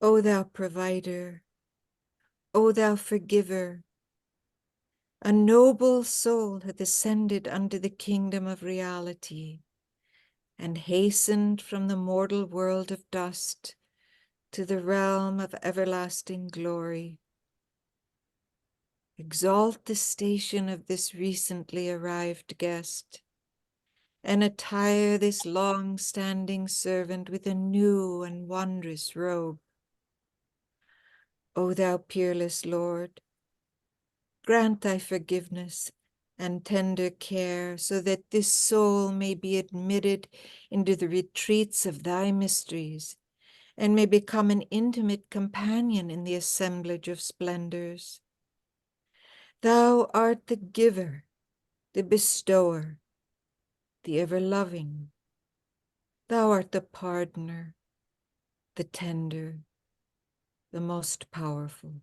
O thou provider, O thou forgiver, a noble soul hath ascended unto the kingdom of reality and hastened from the mortal world of dust to the realm of everlasting glory. Exalt the station of this recently arrived guest, and attire this long-standing servant with a new and wondrous robe. O thou peerless Lord, grant thy forgiveness and tender care, so that this soul may be admitted into the retreats of thy mysteries, and may become an intimate companion in the assemblage of splendors. Thou art the giver, the bestower, the ever-loving. Thou art the pardoner, the tender, the most powerful.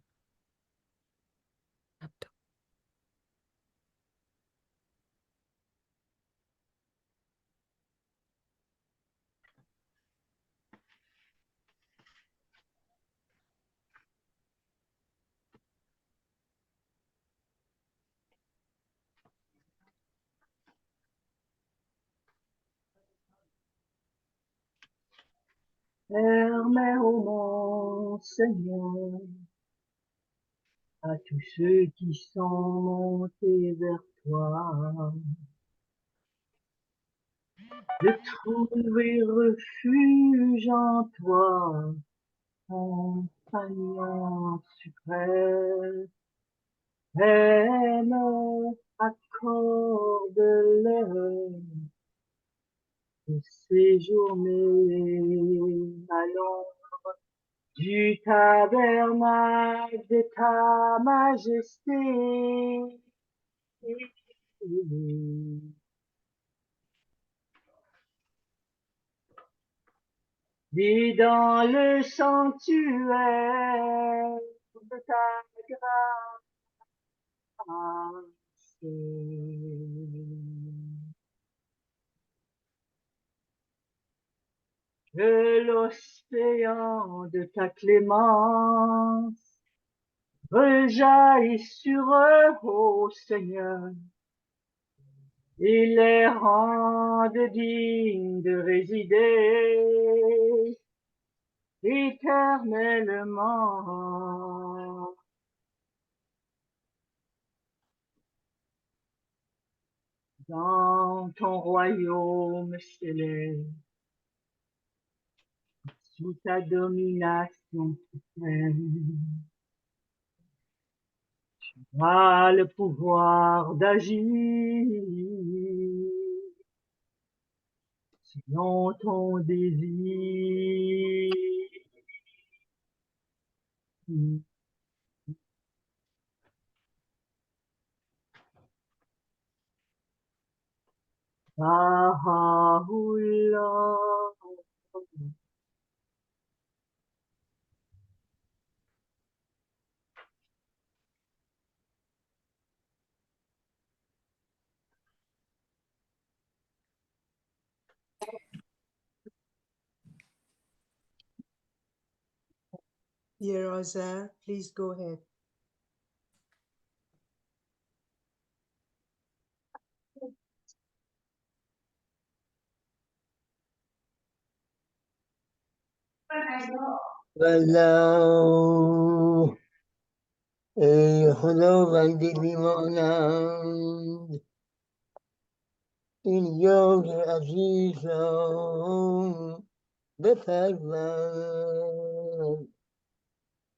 Permets, ô mon Seigneur, à tous ceux qui sont montés vers toi, de trouver refuge en toi, compagnon suprême. Accorde-leur de séjourner à l'ombre du tabernacle de ta majesté. Et dans le sanctuaire de ta grâce, que l'océan de ta clémence rejaillisse sur eux, ô Seigneur, et les rende dignes de résider éternellement dans ton royaume céleste, sous ta domination suprême. Tu as le pouvoir d'agir selon ton désir. Baha'u'llah. Dear Rosa, please go ahead. Hello. خدا بندگی میمانند این یاد عزیزم بپرورد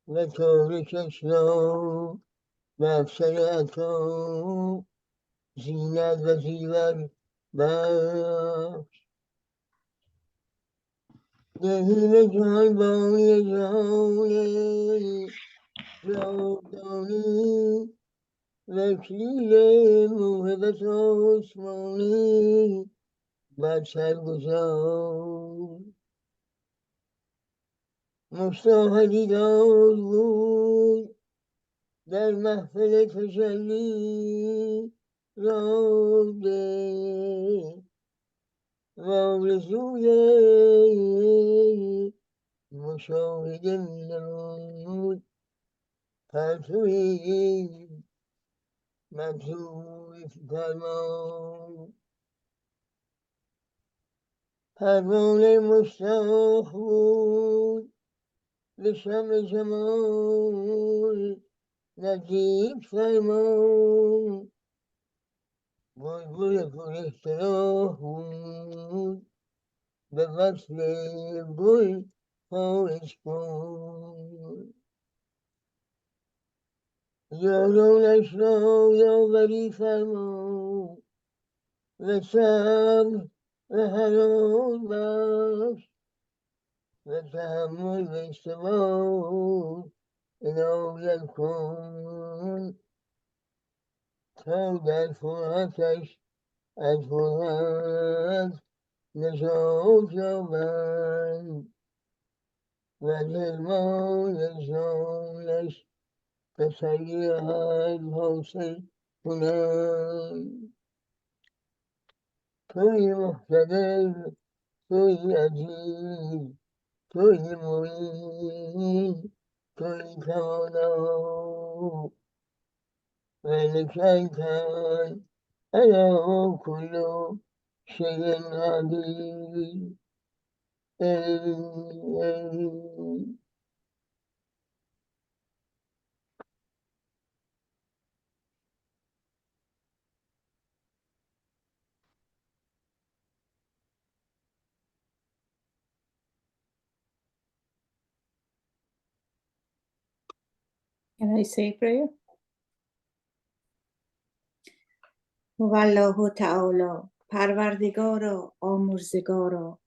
و تارکش را به افسر عطا زینت و زیور بخش نهیم جانبانی جان جاودانی وکیل موهبت آسمانی بر سر گذار مشتاق دار بود در محفل تجلی را ده و آرزوی مشاهد نمود پرتوی مطلوب فرمان پروانه مشتاق بود به شمع جمال نزدیک فرمان بلبل پر احتراق بود به وصل گل خواهش کن یارانش را یاوری فرما و صبر و حلال بخش و تحمل و اشتباه عنایت کن تا در فرحتش از فرحت نجات یابند و حرمان جانش به سیرت حاصل کنند توی مقتدر توی عزیز توی معین توی توانا ذلك كان أنا كل شيء عليم Can I say a prayer? والله تعالی پروردگارا آمرزگارا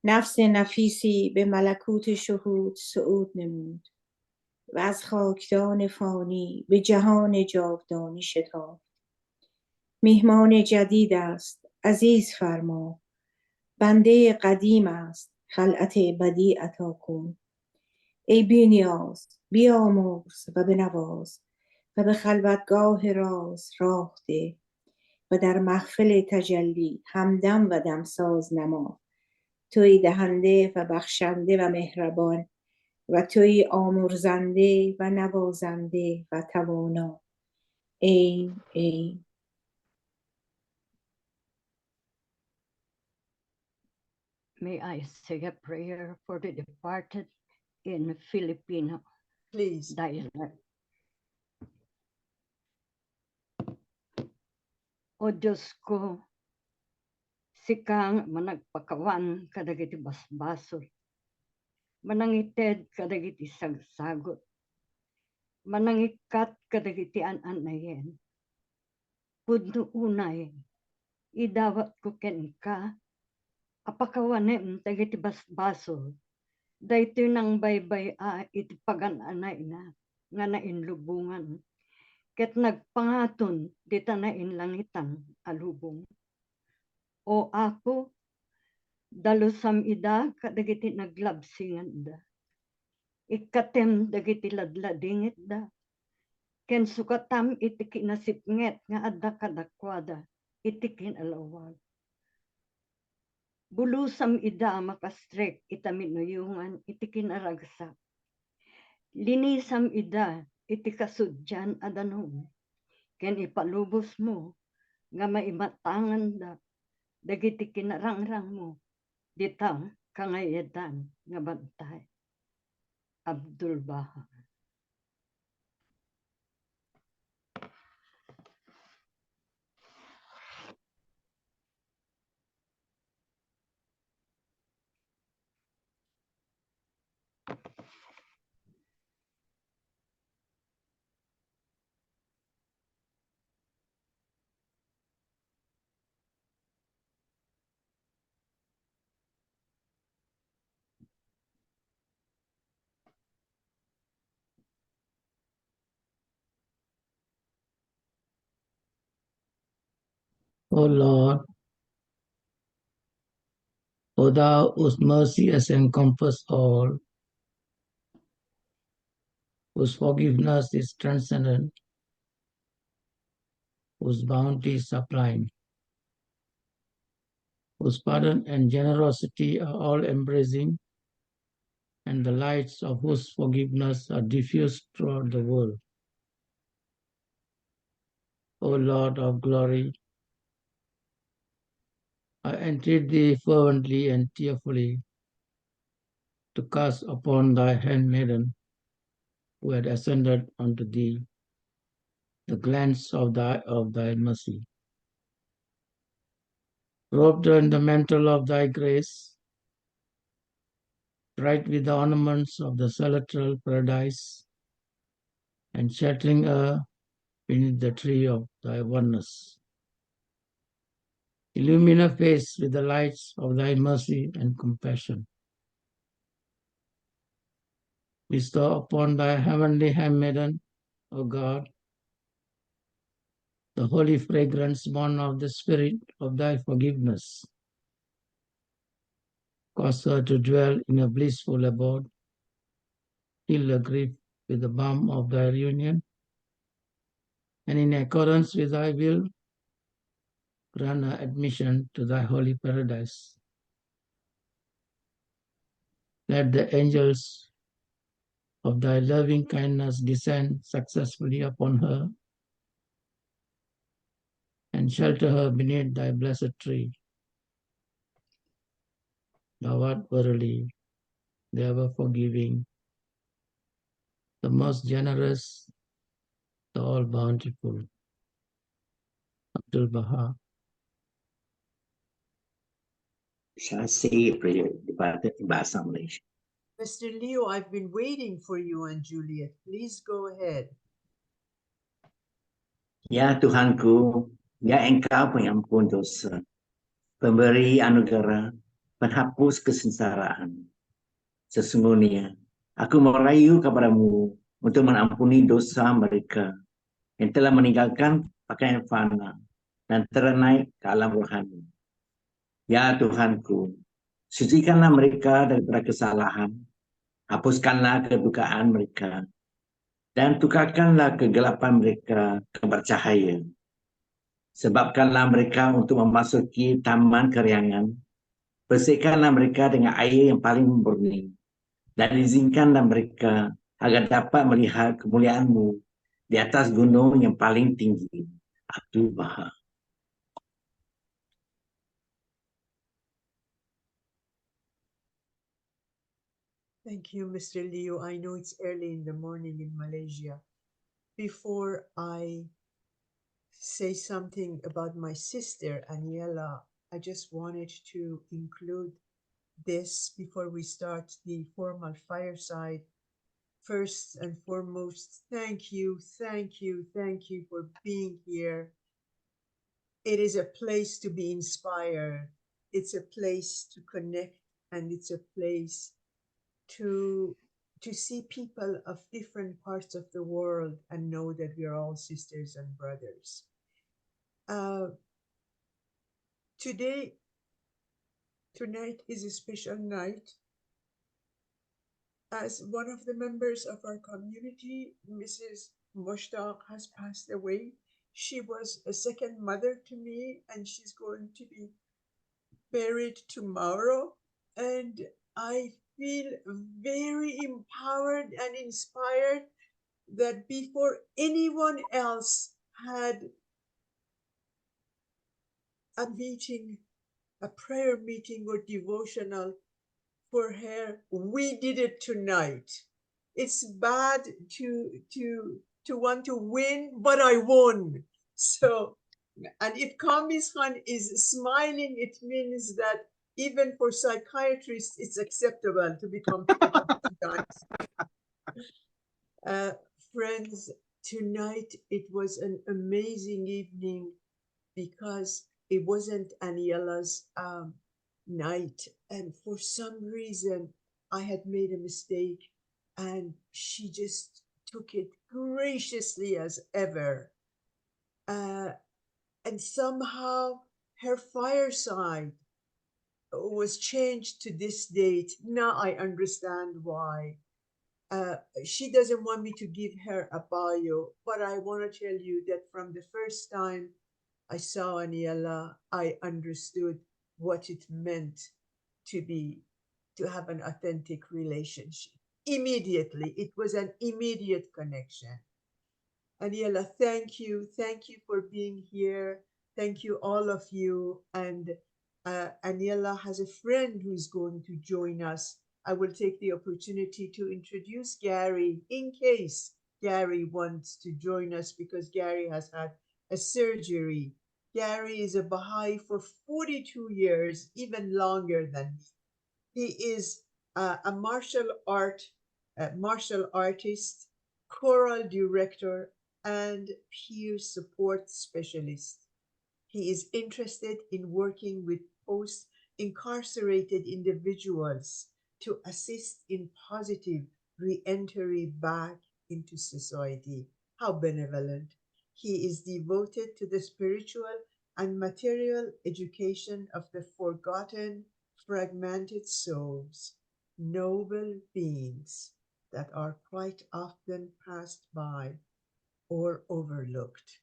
نفس نفیسی به ملکوت شهود صعود نمود و از خاکدان فانی به جهان جاودانی شتافت. میهمان جدید است عزیز فرما بنده قدیم است خلعت بدی عطا کن ای بی‌نیاز بیامرز و بنواز و به خلوتگاه راز راه ده و در محفل تجلی همدم و دمساز نما توی دهنده و بخشنده و مهربان و توی آمرزنده و نوازنده و توانا ای May I say a prayer for the departed in Filipino Please. dialect? O Diyos ko, sikang managpakawan kadagiti basbasol, manangited kadagiti sagsagot, manangikat kadagiti ananayen, pudno unay, idawat ko ken ka, apakawanem dagiti basbasol, dayto nang baybay iti pagananay na, nga nainlubungan, ket nagpangaton dita nainlangitan alubong. O ako, dalusam ida kadagiti naglabsingan da, ikatem dagiti ladladingit da, ken sukatam iti kinasipnget nga adda kadakwada, iti kinalawag. Bulusam ida makastrek itaminuyungan iti kinaragsak. Linisam ida iti kasudyan adanom. Ken ipalubos mo nga maimatangan da dagiti kinarangrang mo dita kangayedan nga bantay. Abdul Baha. O Lord, O Thou whose mercy has encompassed all, whose forgiveness is transcendent, whose bounty is sublime, whose pardon and generosity are all embracing, and the lights of whose forgiveness are diffused throughout the world. O Lord of glory, I entreat thee fervently and tearfully to cast upon thy handmaiden who had ascended unto thee the glance of thy mercy. Robed her in the mantle of thy grace, bright with the ornaments of the celestial paradise, and sheltering her beneath the tree of thy oneness. Illumine her face with the lights of thy mercy and compassion. Bestow upon thy heavenly handmaiden, O God, the holy fragrance born of the Spirit of thy forgiveness. Cause her to dwell in a blissful abode, heal her grief with the balm of thy reunion, and in accordance with thy will, grant her admission to thy holy paradise. Let the angels of thy loving kindness descend successfully upon her and shelter her beneath thy blessed tree. Thou art verily the ever forgiving, the most generous, the all bountiful. Abdul Baha. Saya say a prayer departed in Bahasa Malaysia. Mr. Leo, I've been waiting for you and Juliet. Please go ahead. Ya Tuhanku, ya Engkau pengampun dosa, pemberi anugerah, penghapus kesengsaraan. Sesungguhnya, aku merayu kepadamu untuk mengampuni dosa mereka yang telah meninggalkan pakaian fana dan terenaik ke alam rohani. Ya Tuhanku, sucikanlah mereka daripada kesalahan, hapuskanlah kedukaan mereka, dan tukarkanlah kegelapan mereka kebercahaya. Sebabkanlah mereka untuk memasuki taman keriangan, bersihkanlah mereka dengan air yang paling murni, dan izinkanlah mereka agar dapat melihat kemuliaan-Mu di atas gunung yang paling tinggi. Abdul Baha. Thank you, Mr. Leo. I know it's early in the morning in Malaysia. Before I say something about my sister, Aniela, I just wanted to include this before we start the formal fireside. First and foremost, thank you for being here. It is a place to be inspired. It's a place to connect, and it's a place to see people of different parts of the world and know that we are all sisters and brothers. Tonight is a special night. As one of the members of our community, Mrs. Moshtagh has passed away. She was a second mother to me, and she's going to be buried tomorrow. And I feel very empowered and inspired that before anyone else had a meeting, a prayer meeting or devotional for her, we did it tonight. It's bad to want to win, but I won. So, and if Kamis Khan is smiling, it means that even for psychiatrists, it's acceptable to become sometimes. Friends, tonight it was an amazing evening because it wasn't Aniela's night, and for some reason I had made a mistake, and she just took it graciously as ever, and somehow her fireside was changed to this date. Now I understand why. She doesn't want me to give her a bio, but I want to tell you that from the first time I saw Aniela, I understood what it meant to be to have an authentic relationship. Immediately, it was an immediate connection. Aniela, thank you. Thank you for being here. Thank you, all of you. And Aniela has a friend who's going to join us. I will take the opportunity to introduce Gary in case Gary wants to join us, because Gary has had a surgery. Gary is a Baha'i for 42 years, even longer than me. He is a martial artist, choral director, and peer support specialist. He is interested in working with post-incarcerated individuals to assist in positive re-entry back into society. How benevolent. He is devoted to the spiritual and material education of the forgotten, fragmented souls, noble beings that are quite often passed by or overlooked.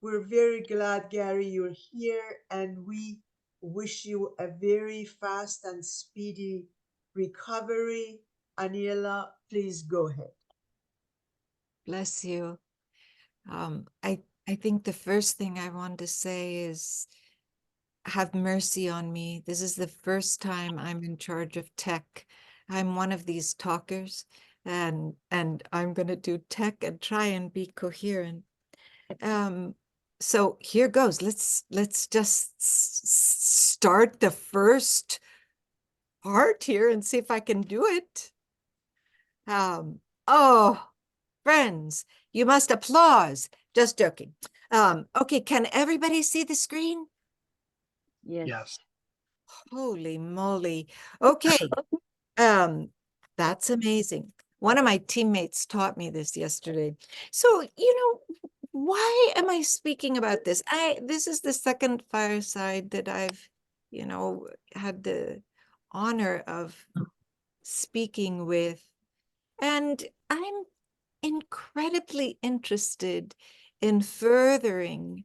We're very glad, Gary, you're here, and we wish you a very fast and speedy recovery. Aniela, please go ahead. Bless you. I think the first thing I want to say is have mercy on me. This is the first time I'm in charge of tech. I'm one of these talkers, and I'm going to do tech and try and be coherent. So here goes. Let's just start the first part here and see if I can do it. Oh, friends, you must applause. Just joking. Okay, can everybody see the screen? Yes. Holy moly. Okay. That's amazing. One of my teammates taught me this yesterday. So, why am I speaking about this? This is the second fireside that I've, had the honor of speaking with. And I'm incredibly interested in furthering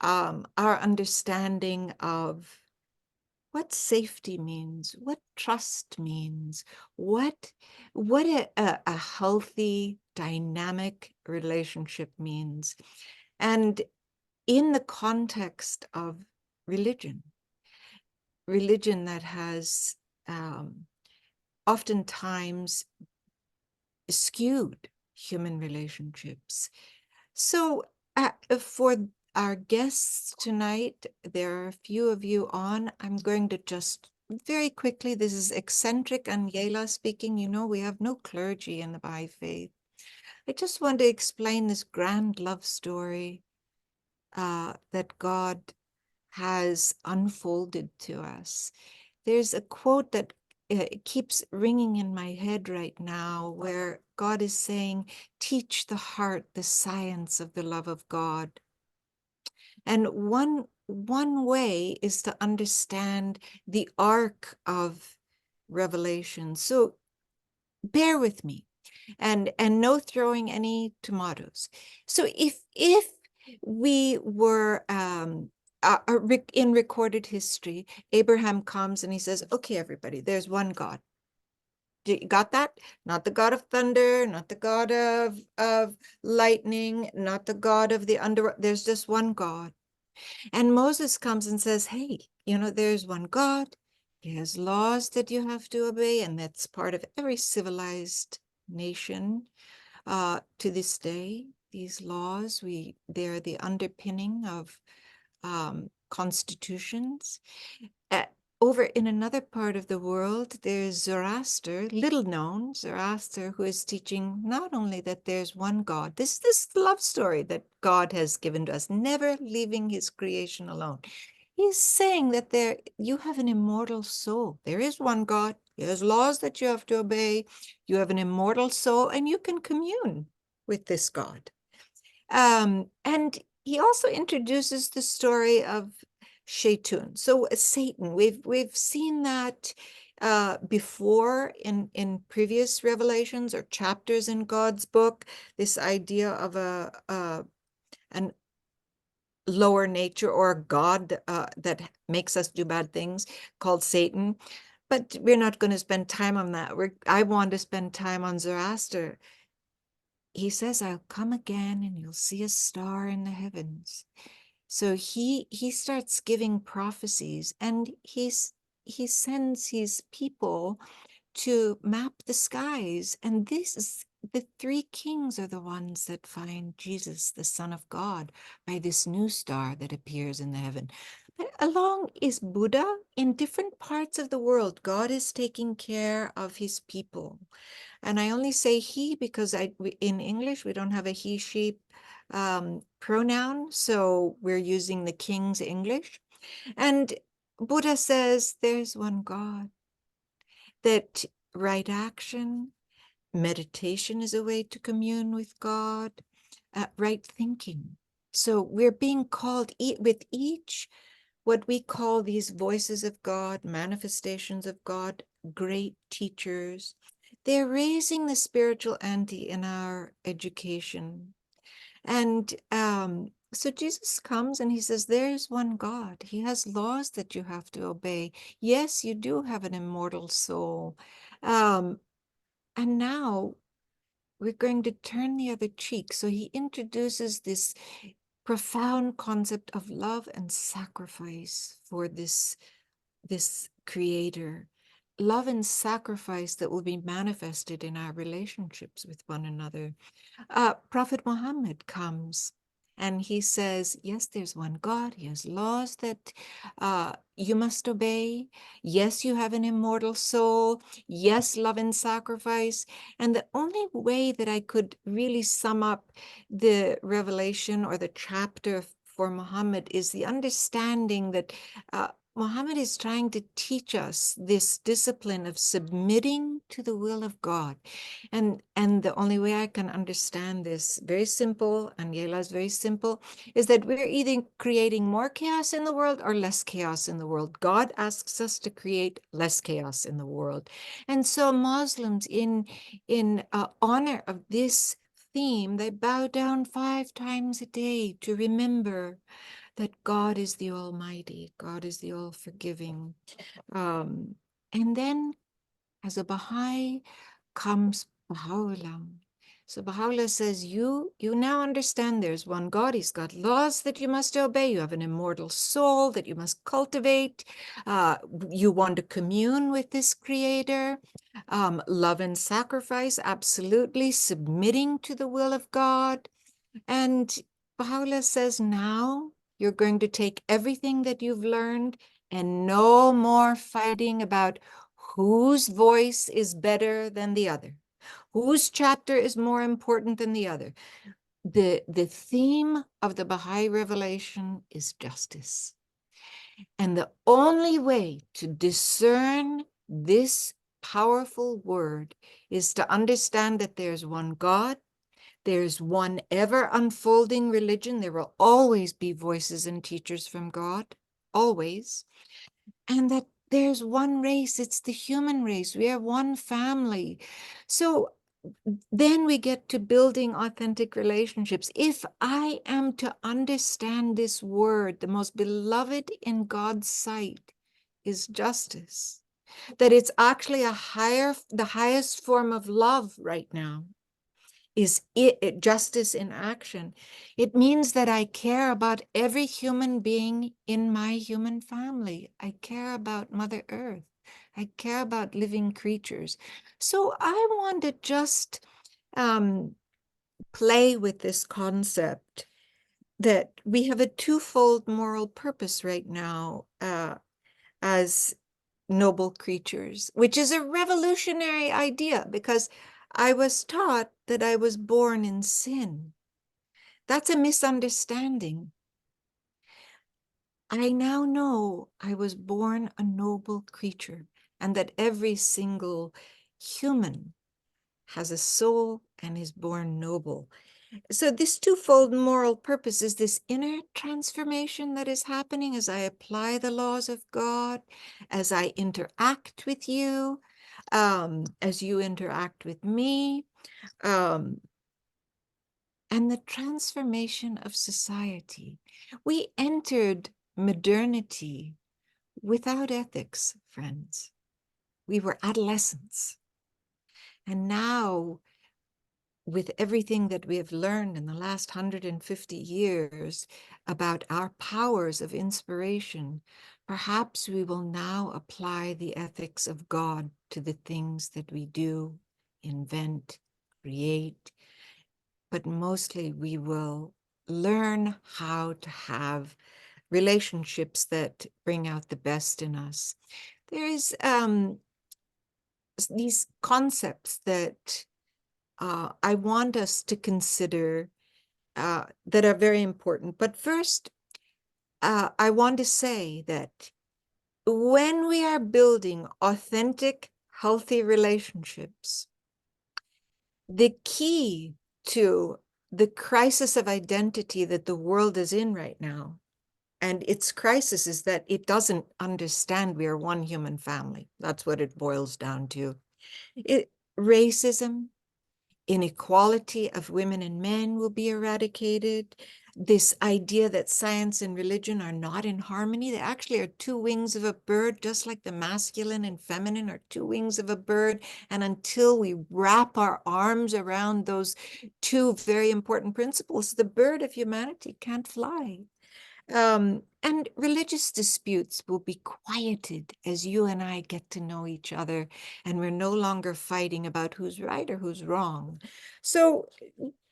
our understanding of what safety means, what trust means, what a healthy, dynamic relationship means. And in the context of religion that has oftentimes skewed human relationships. So for our guests tonight, there are a few of you on. I'm going to just very quickly, this is Eccentric Aniela speaking. We have no clergy in the Baha'i faith. I just want to explain this grand love story that God has unfolded to us. There's a quote that keeps ringing in my head right now, where God is saying, teach the heart the science of the love of God. And one way is to understand the arc of Revelation. So bear with me, and no throwing any tomatoes. So if we were in recorded history, Abraham comes and he says, okay, everybody, there's one God. You got that? Not the God of thunder, not the God of lightning, not the God of the underworld. There's just one God. And Moses comes and says, hey, there's one God. He has laws that you have to obey, and that's part of every civilized nation to this day. These laws, they're the underpinning of constitutions. Over in another part of the world, there's Zoroaster, little known Zoroaster, who is teaching not only that there's one God, this love story that God has given to us, never leaving his creation alone. He's saying that you have an immortal soul. There is one God. There's laws that you have to obey. You have an immortal soul, and you can commune with this God. And he also introduces the story of Shaitun. So Satan, we've seen that before in previous revelations or chapters in God's book, this idea of an lower nature or a God that makes us do bad things called Satan. But we're not going to spend time on that. I want to spend time on Zoroaster. He says, I'll come again and you'll see a star in the heavens. So he starts giving prophecies, and he sends his people to map the skies. And the three kings are the ones that find Jesus, the Son of God, by this new star that appears in the heaven. But along is Buddha. In different parts of the world, God is taking care of his people. And I only say he because in English, we don't have a he, she pronoun. So we're using the King's English. And Buddha says there's one God, that right action, meditation is a way to commune with God, right thinking. So we're being called with each, what we call these voices of God, manifestations of God, great teachers. They're raising the spiritual ante in our education. And so Jesus comes and he says, there's one God. He has laws that you have to obey. Yes, you do have an immortal soul. And now we're going to turn the other cheek. So he introduces this profound concept of love and sacrifice for this creator. Love and sacrifice that will be manifested in our relationships with one another. Prophet Muhammad comes and he says, yes, there's one God. He has laws that you must obey. Yes, you have an immortal soul. Yes, love and sacrifice. And the only way that I could really sum up the revelation or the chapter for Muhammad is the understanding that Muhammad is trying to teach us this discipline of submitting to the will of God. And the only way I can understand this, very simple, Aniela is very simple, is that we're either creating more chaos in the world or less chaos in the world. God asks us to create less chaos in the world. And so Muslims, in honor of this theme, they bow down 5 times a day to remember that God is the Almighty, God is the All-Forgiving. And then as a Baha'i comes Baha'u'llah. So Baha'u'llah says, you now understand there's one God. He's got laws that you must obey. You have an immortal soul that you must cultivate. You want to commune with this creator. Love and sacrifice, absolutely. Submitting to the will of God. And Baha'u'llah says, now you're going to take everything that you've learned and no more fighting about whose voice is better than the other, whose chapter is more important than the other. The theme of the Baha'i revelation is justice. And the only way to discern this powerful word is to understand that there's one God. There's one ever unfolding religion. There will always be voices and teachers from God, always. And that there's one race, it's the human race. We are one family. So then we get to building authentic relationships. If I am to understand this word, the most beloved in God's sight is justice, that it's actually the highest form of love right now, is justice in action. It means that I care about every human being in my human family. I care about Mother Earth. I care about living creatures. So I want to just play with this concept that we have a twofold moral purpose right now as noble creatures, which is a revolutionary idea because I was taught that I was born in sin. That's a misunderstanding. I now know I was born a noble creature and that every single human has a soul and is born noble. So this twofold moral purpose is this inner transformation that is happening as I apply the laws of God, as I interact with you, as you interact with me, and the transformation of society. We entered modernity without ethics, friends. We were adolescents. And now, with everything that we have learned in the last 150 years about our powers of inspiration, perhaps we will now apply the ethics of God to the things that we do, invent, create, but mostly we will learn how to have relationships that bring out the best in us. There is these concepts that I want us to consider that are very important. But first, I want to say that when we are building authentic, healthy relationships, the key to the crisis of identity that the world is in right now, and its crisis is that it doesn't understand we are one human family. That's what it boils down to. Racism, inequality of women and men will be eradicated. This idea that science and religion are not in harmony, they actually are two wings of a bird, just like the masculine and feminine are two wings of a bird. And until we wrap our arms around those two very important principles, the bird of humanity can't fly. And religious disputes will be quieted as you and I get to know each other, and we're no longer fighting about who's right or who's wrong. So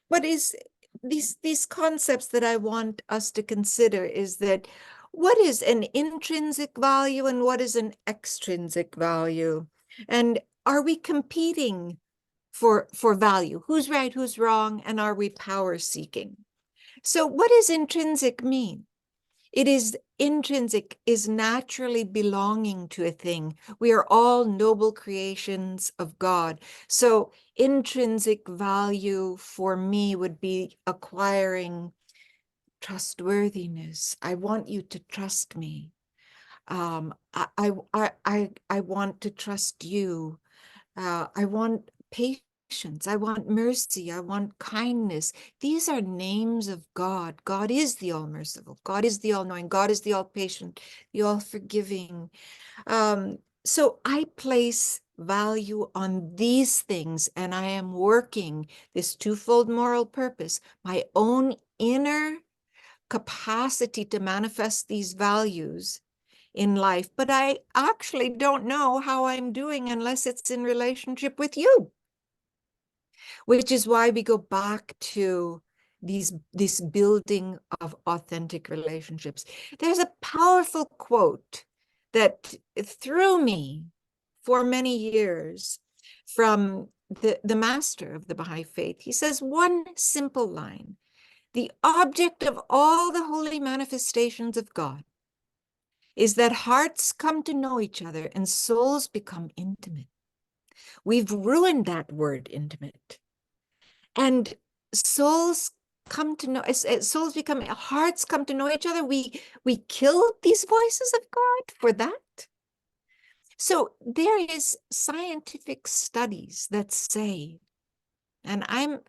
what is these concepts that I want us to consider is that what is an intrinsic value and what is an extrinsic value? And are we competing for value? Who's right, who's wrong, and are we power seeking? So what does intrinsic mean? It is intrinsic, is naturally belonging to a thing. We are all noble creations of God. So intrinsic value for me would be acquiring trustworthiness. I want you to trust me. I want to trust you. I want patience. I want mercy. I want kindness. These are names of God. God is the all-merciful. God is the all-knowing. God is the all-patient, the all-forgiving. So I place value on these things, and I am working this twofold moral purpose, my own inner capacity to manifest these values in life, but I actually don't know how I'm doing unless it's in relationship with you. Which is why we go back to this building of authentic relationships. There's a powerful quote that threw me for many years from the master of the Baha'i faith. He says one simple line: the object of all the holy manifestations of God is that hearts come to know each other and souls become intimate. We've ruined that word intimate. And souls come to know, souls become, hearts come to know each other. We killed these voices of God for that. So there is scientific studies that say, and I'm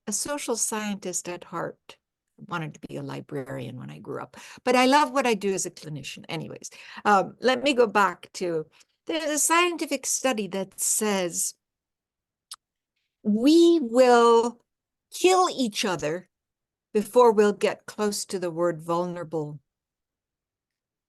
a social scientist at heart. I wanted to be a librarian when I grew up, but I love what I do as a clinician. Anyways, let me go back to, there's a scientific study that says we will kill each other before we'll get close to the word vulnerable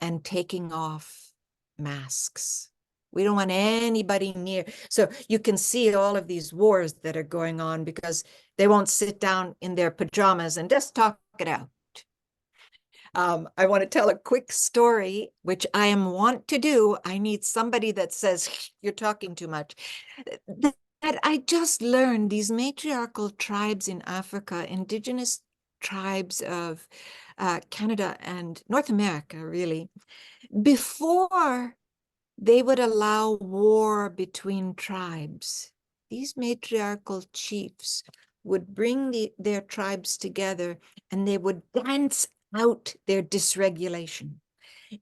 and taking off masks. We don't want anybody near. So you can see all of these wars that are going on because they won't sit down in their pajamas and just talk it out. I want to tell a quick story, which I am wont to do. I need somebody that says, you're talking too much. That I just learned these matriarchal tribes in Africa, indigenous tribes of Canada and North America, really, before they would allow war between tribes, these matriarchal chiefs would bring their tribes together and they would dance out their dysregulation.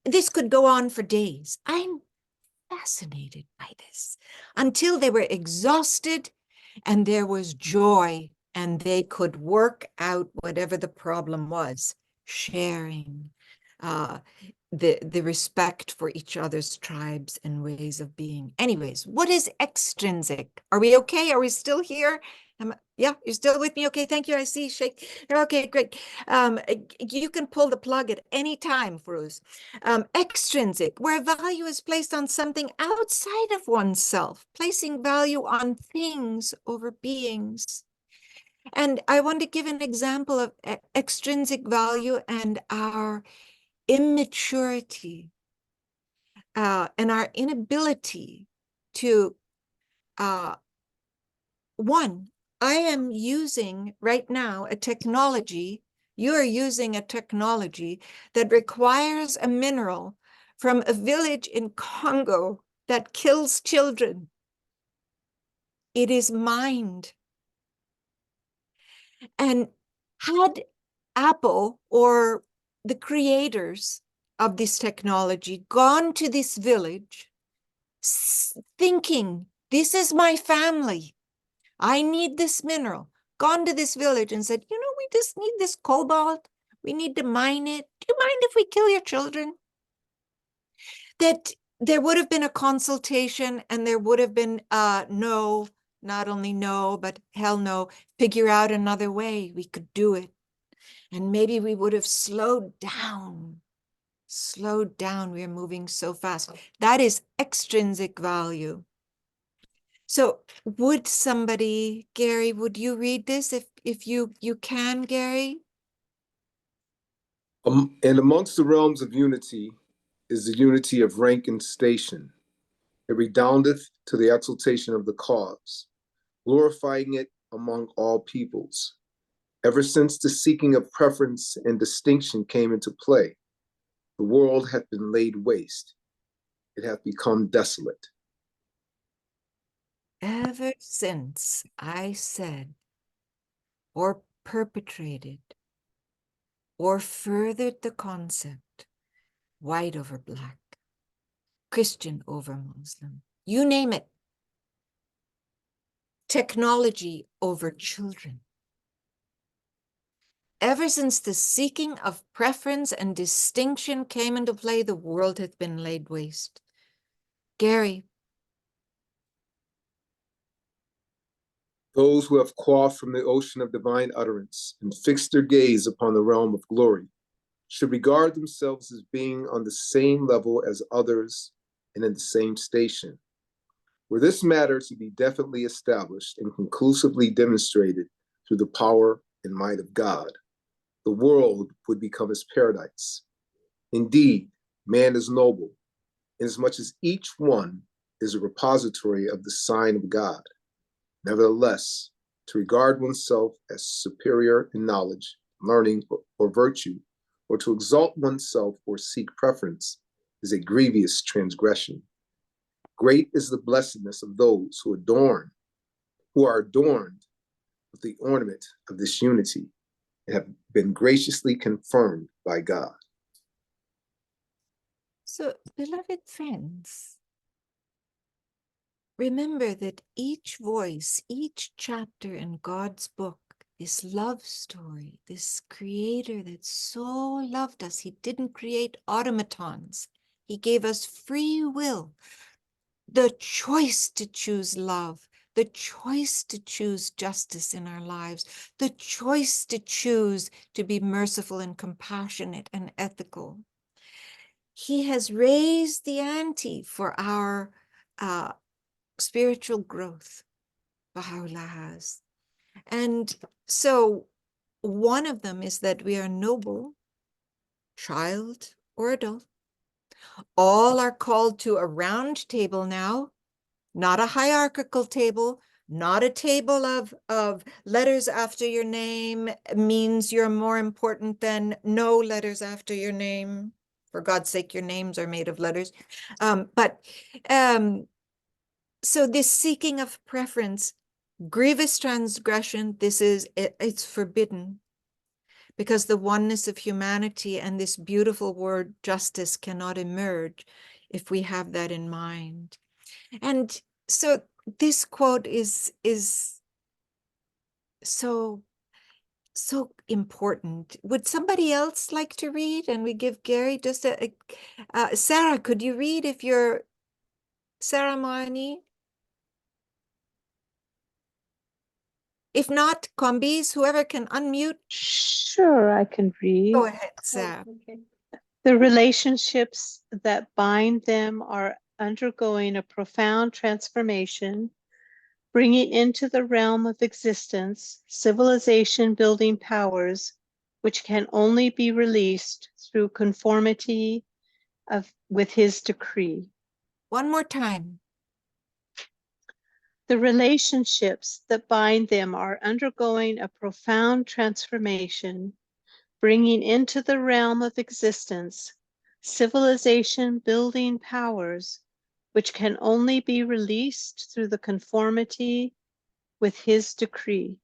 This could go on for days. I'm fascinated by this until they were exhausted and there was joy and they could work out whatever the problem was, sharing, the respect for each other's tribes and ways of being. Anyways, what is extrinsic? Are we okay? Are we still here? Yeah, you're still with me? Okay, thank you. I see shake. Okay, great. You can pull the plug at any time, Bruce. Extrinsic, where value is placed on something outside of oneself, placing value on things over beings. And I want to give an example of extrinsic value and our immaturity and our inability to one, I am using right now a technology, you are using a technology that requires a mineral from a village in Congo that kills children. It is mined. And had Apple or the creators of this technology gone to this village thinking, this is my family, I need this mineral, gone to this village and said, you know, we just need this cobalt, we need to mine it. Do you mind if we kill your children? That there would have been a consultation and there would have been no, not only no, but hell no, figure out another way we could do it. And maybe we would have slowed down. We're moving so fast. That is extrinsic value. So would somebody, Gary, would you read this if you can, Gary? And amongst the realms of unity is the unity of rank and station. It redoundeth to the exaltation of the cause, glorifying it among all peoples. Ever since the seeking of preference and distinction came into play, the world hath been laid waste. It hath become desolate. Ever since I said or perpetrated or furthered the concept, white over black, Christian over Muslim, you name it, technology over children. Ever since the seeking of preference and distinction came into play, the world hath been laid waste. Gary. Those who have quaffed from the ocean of divine utterance and fixed their gaze upon the realm of glory should regard themselves as being on the same level as others and in the same station. Were this matter to be definitely established and conclusively demonstrated through the power and might of God, the world would become his paradise. Indeed, man is noble, inasmuch as each one is a repository of the sign of God. Nevertheless, to regard oneself as superior in knowledge, learning, or virtue, or to exalt oneself or seek preference is a grievous transgression. Great is the blessedness of those who are adorned with the ornament of this unity and have been graciously confirmed by God. So, beloved friends, remember that each voice, each chapter in God's book, this love story, this creator that so loved us, he didn't create automatons. He gave us free will, the choice to choose love, the choice to choose justice in our lives, the choice to choose to be merciful and compassionate and ethical. He has raised the ante for our spiritual growth, Baha'u'llah has. And so one of them is that we are noble, child or adult. All are called to a round table now, not a hierarchical table, not a table of letters after your name means you're more important than no letters after your name. For God's sake, your names are made of letters. So this seeking of preference, grievous transgression, it's forbidden because the oneness of humanity and this beautiful word justice cannot emerge if we have that in mind. And so this quote is so so important. Would somebody else like to read? And we give Gary just Sarah, could you read if you're Sarah Moani? If not, Combis, whoever can unmute. Sure, I can read. Go ahead, Sarah. Okay. The relationships that bind them are undergoing a profound transformation, bringing into the realm of existence civilization building powers which can only be released through conformity with his decree. One more time. The relationships that bind them are undergoing a profound transformation, bringing into the realm of existence civilization building powers which can only be released through the conformity with his decree.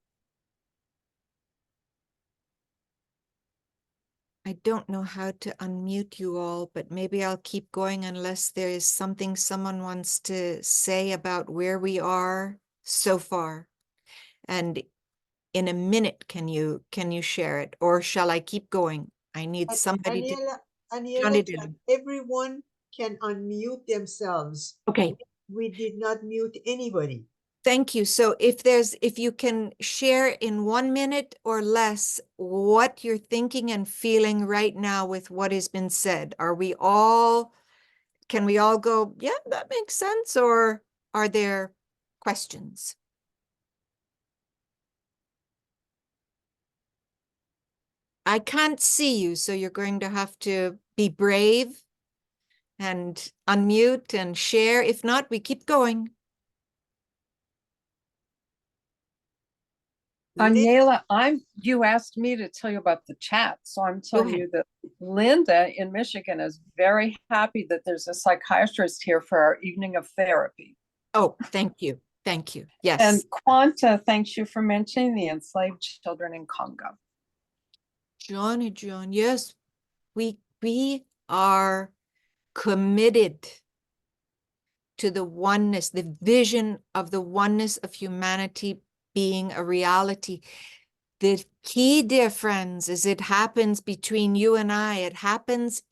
I don't know how to unmute you all, but maybe I'll keep going unless there is something someone wants to say about where we are so far. And in a minute, can you share it? Or shall I keep going? I need somebody to. Aniela, everyone can unmute themselves. Okay. We did not mute anybody. Thank you. So if you can share in 1 minute or less what you're thinking and feeling right now with what has been said, can we all go, yeah, that makes sense? Or are there questions? I can't see you, so you're going to have to be brave and unmute and share. If not, we keep going. Aniela, you asked me to tell you about the chat, so I'm telling you that Linda in Michigan is very happy that there's a psychiatrist here for our evening of therapy. Oh, thank you. Thank you. Yes. And Quanta thanks you for mentioning the enslaved children in Congo. John, yes, we are committed to the oneness, the vision of the oneness of humanity being a reality. The key, dear friends, is it happens between you and I. It happens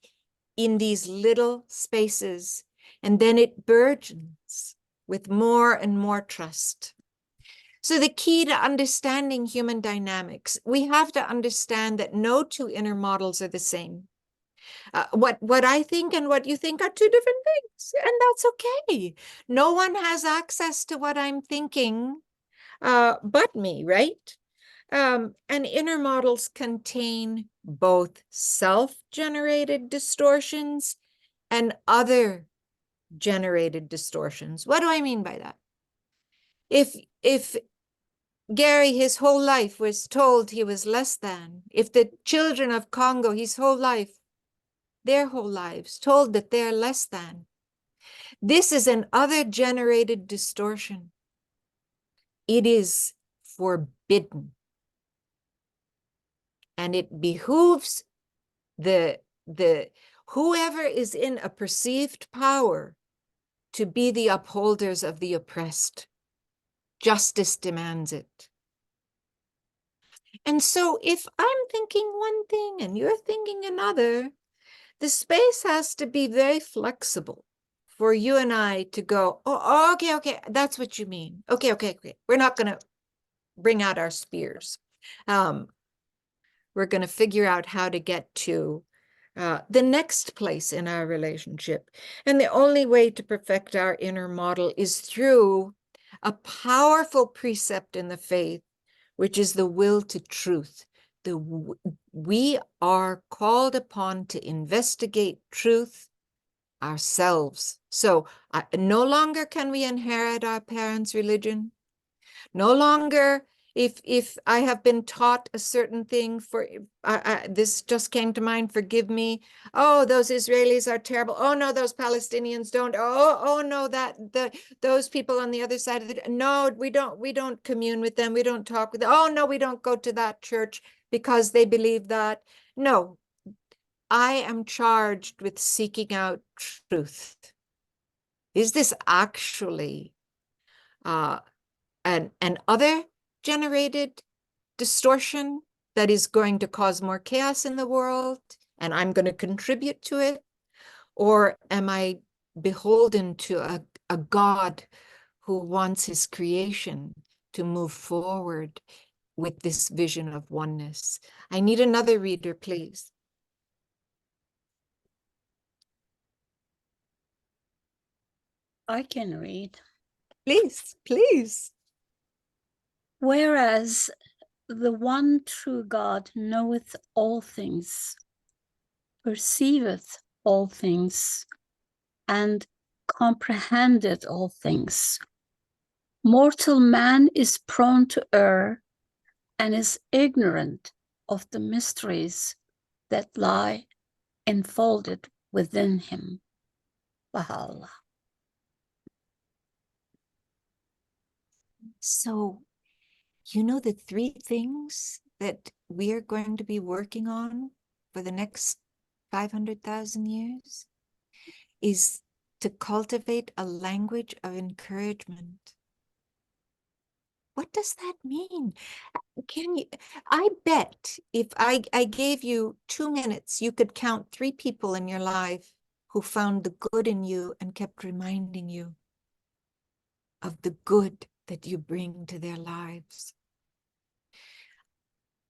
in these little spaces, and then it burgeons with more and more trust. So the key to understanding human dynamics, we have to understand that no two inner models are the same. What I think and what you think are two different things, and that's okay. No one has access to what I'm thinking but me, right? And inner models contain both self-generated distortions and other-generated distortions. What do I mean by that? If Gary, his whole life, was told he was less than, if the children of Congo, his whole life, their whole lives, told that they're less than, this is an other-generated distortion. It is forbidden. And it behooves the whoever is in a perceived power to be the upholders of the oppressed. Justice demands it. And so if I'm thinking one thing and you're thinking another, the space has to be very flexible for you and I to go, oh, okay, that's what you mean. Okay. We're not going to bring out our spears. We're going to figure out how to get to the next place in our relationship. And the only way to perfect our inner model is through a powerful precept in the faith, which is the will to truth. We are called upon to investigate truth ourselves. So no longer can we inherit our parents' religion. No longer, if I have been taught a certain thing, this just came to mind, forgive me. Oh, those Israelis are terrible. Oh no, those Palestinians don't. Oh no, those people on the other side of no, we don't commune with them. We don't talk with them. Oh no, we don't go to that church because they believe that. No, I am charged with seeking out truth. Is this actually an other generated distortion that is going to cause more chaos in the world and I'm going to contribute to it? Or am I beholden to a God who wants his creation to move forward with this vision of oneness? I need another reader, please. I can read. Please, please. Whereas the one true God knoweth all things, perceiveth all things, and comprehendeth all things, mortal man is prone to err and is ignorant of the mysteries that lie enfolded within him. Baha'u'llah. So, you know, the three things that we are going to be working on for the next 500,000 years is to cultivate a language of encouragement. What does that mean? Can you, I bet if I gave you 2 minutes, you could count 3 people in your life who found the good in you and kept reminding you of the good that you bring to their lives.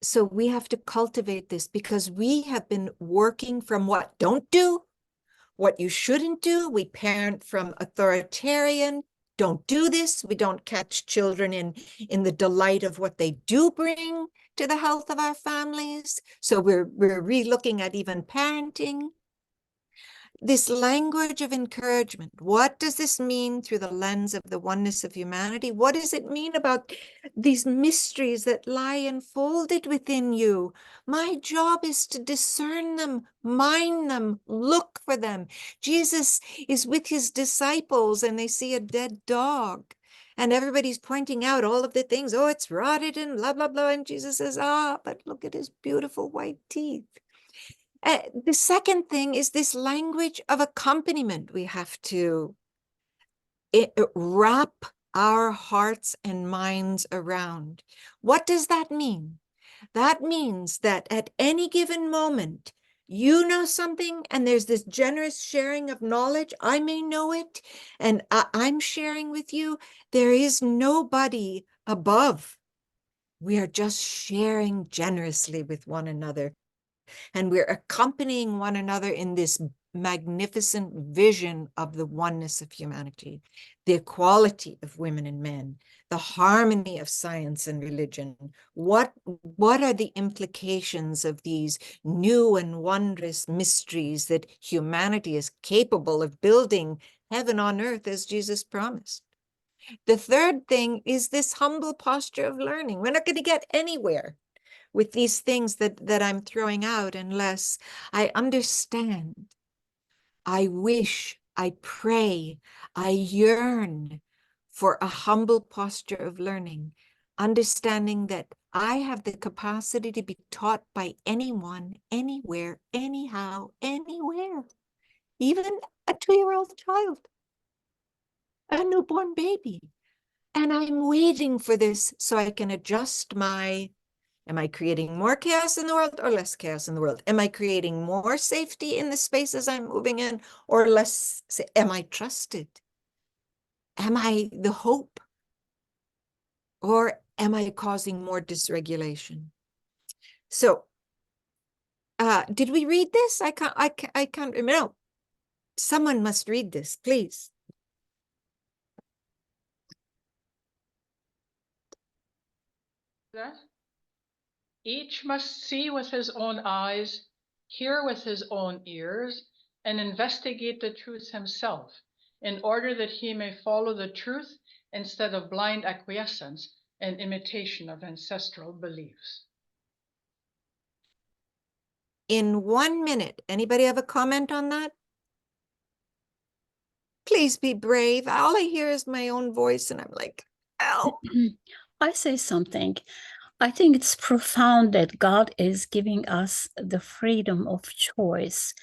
So we have to cultivate this because we have been working from what don't do, what you shouldn't do. We parent from authoritarian, don't do this. We don't catch children in the delight of what they do bring to the health of our families. So we're re-looking at even parenting. This language of encouragement, what does this mean through the lens of the oneness of humanity? What does it mean about these mysteries that lie enfolded within you? My job is to discern them, mind them, look for them. Jesus is with his disciples and they see a dead dog. And everybody's pointing out all of the things. Oh, it's rotted and blah, blah, blah. And Jesus says, but look at his beautiful white teeth. The second thing is this language of accompaniment. We have to wrap our hearts and minds around. What does that mean? That means that at any given moment, you know something and there's this generous sharing of knowledge. I may know it and I'm sharing with you. There is nobody above. We are just sharing generously with one another. And we're accompanying one another in this magnificent vision of the oneness of humanity, the equality of women and men, the harmony of science and religion. What are the implications of these new and wondrous mysteries that humanity is capable of building heaven on earth as Jesus promised? The third thing is this humble posture of learning. We're not going to get anywhere with these things that I'm throwing out unless I understand, I wish, I pray, I yearn for a humble posture of learning, understanding that I have the capacity to be taught by anyone, anywhere, anyhow, anywhere, even a 2-year-old child, a newborn baby. And I'm waiting for this so I can adjust my. Am I creating more chaos in the world or less chaos in the world? Am I creating more safety in the spaces I'm moving in or less? Am I trusted? Am I the hope? Or am I causing more dysregulation? So, did we read this? I can't remember. No. Someone must read this, please. Each must see with his own eyes, hear with his own ears, and investigate the truth himself, in order that he may follow the truth instead of blind acquiescence and imitation of ancestral beliefs. In 1 minute, anybody have a comment on that? Please be brave. All I hear is my own voice and I'm like, ow. I say something. I think it's profound that God is giving us the freedom of choice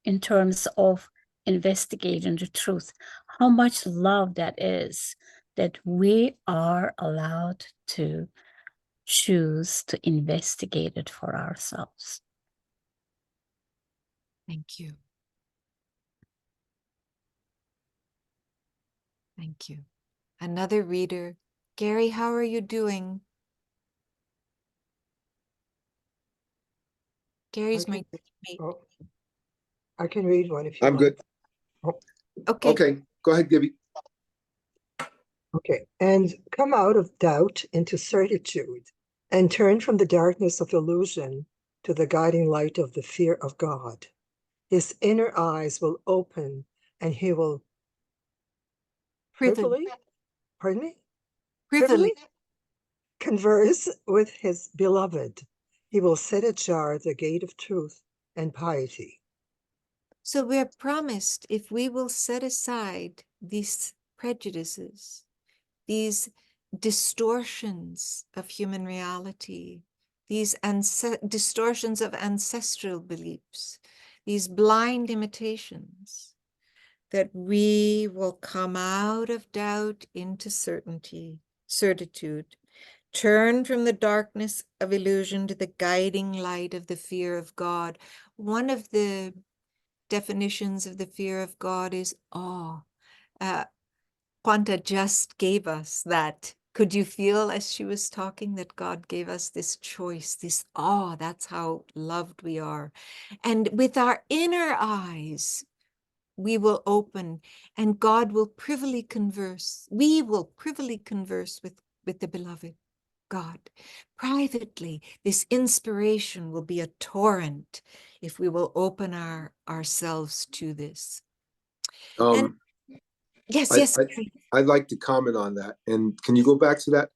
in terms of investigating the truth. How much love that is, that we are allowed to choose to investigate it for ourselves. Thank you. Thank you. Another reader. Gary, how are you doing? Gary's my teammate. Oh, I can read one if you I'm want. good. Oh, Okay. Okay, go ahead, Gibby. okay. And come out of doubt into certitude, and turn from the darkness of illusion to the guiding light of the fear of God. His inner eyes will open, and he will privily, pardon me? Privily. Converse with his beloved. He will set ajar the gate of truth and piety. So we're promised, if we will set aside these prejudices, these distortions of human reality, these distortions of ancestral beliefs, these blind imitations, that we will come out of doubt into certitude, turn from the darkness of illusion to the guiding light of the fear of God. One of the definitions of the fear of God is awe. Quanta just gave us that. Could you feel as she was talking that God gave us this choice, this awe? That's how loved we are. And with our inner eyes, we will open, and God will privily converse. We will privily converse with the beloved God. Privately, this inspiration will be a torrent if we will open ourselves to this. And yes. I'd like to comment on that. And can you go back to that?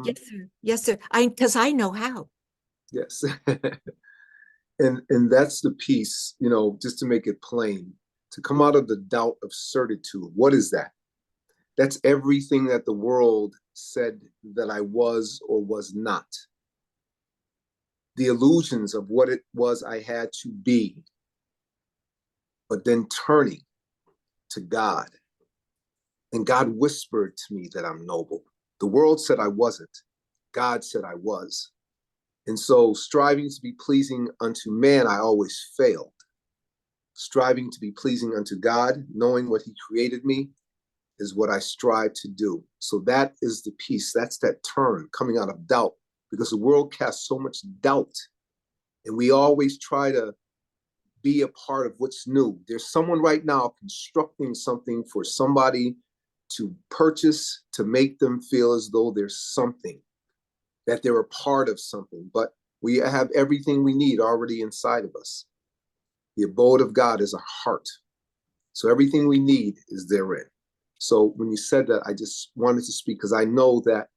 Yes, sir. Yes, sir. Because I know how. Yes. And that's the piece, you know, just to make it plain, to come out of the doubt of certitude. What is that? That's everything that the world said that I was or was not. The illusions of what it was I had to be, but then turning to God. And God whispered to me that I'm noble. The world said I wasn't. God said I was. And so striving to be pleasing unto man, I always failed. Striving to be pleasing unto God, knowing what he created me, is what I strive to do. So that is the piece. That's that turn coming out of doubt, because the world casts so much doubt. And we always try to be a part of what's new. There's someone right now constructing something for somebody to purchase, to make them feel as though there's something, that they're a part of something. But we have everything we need already inside of us. The abode of God is a heart. So everything we need is therein. So when you said that, I just wanted to speak because I know that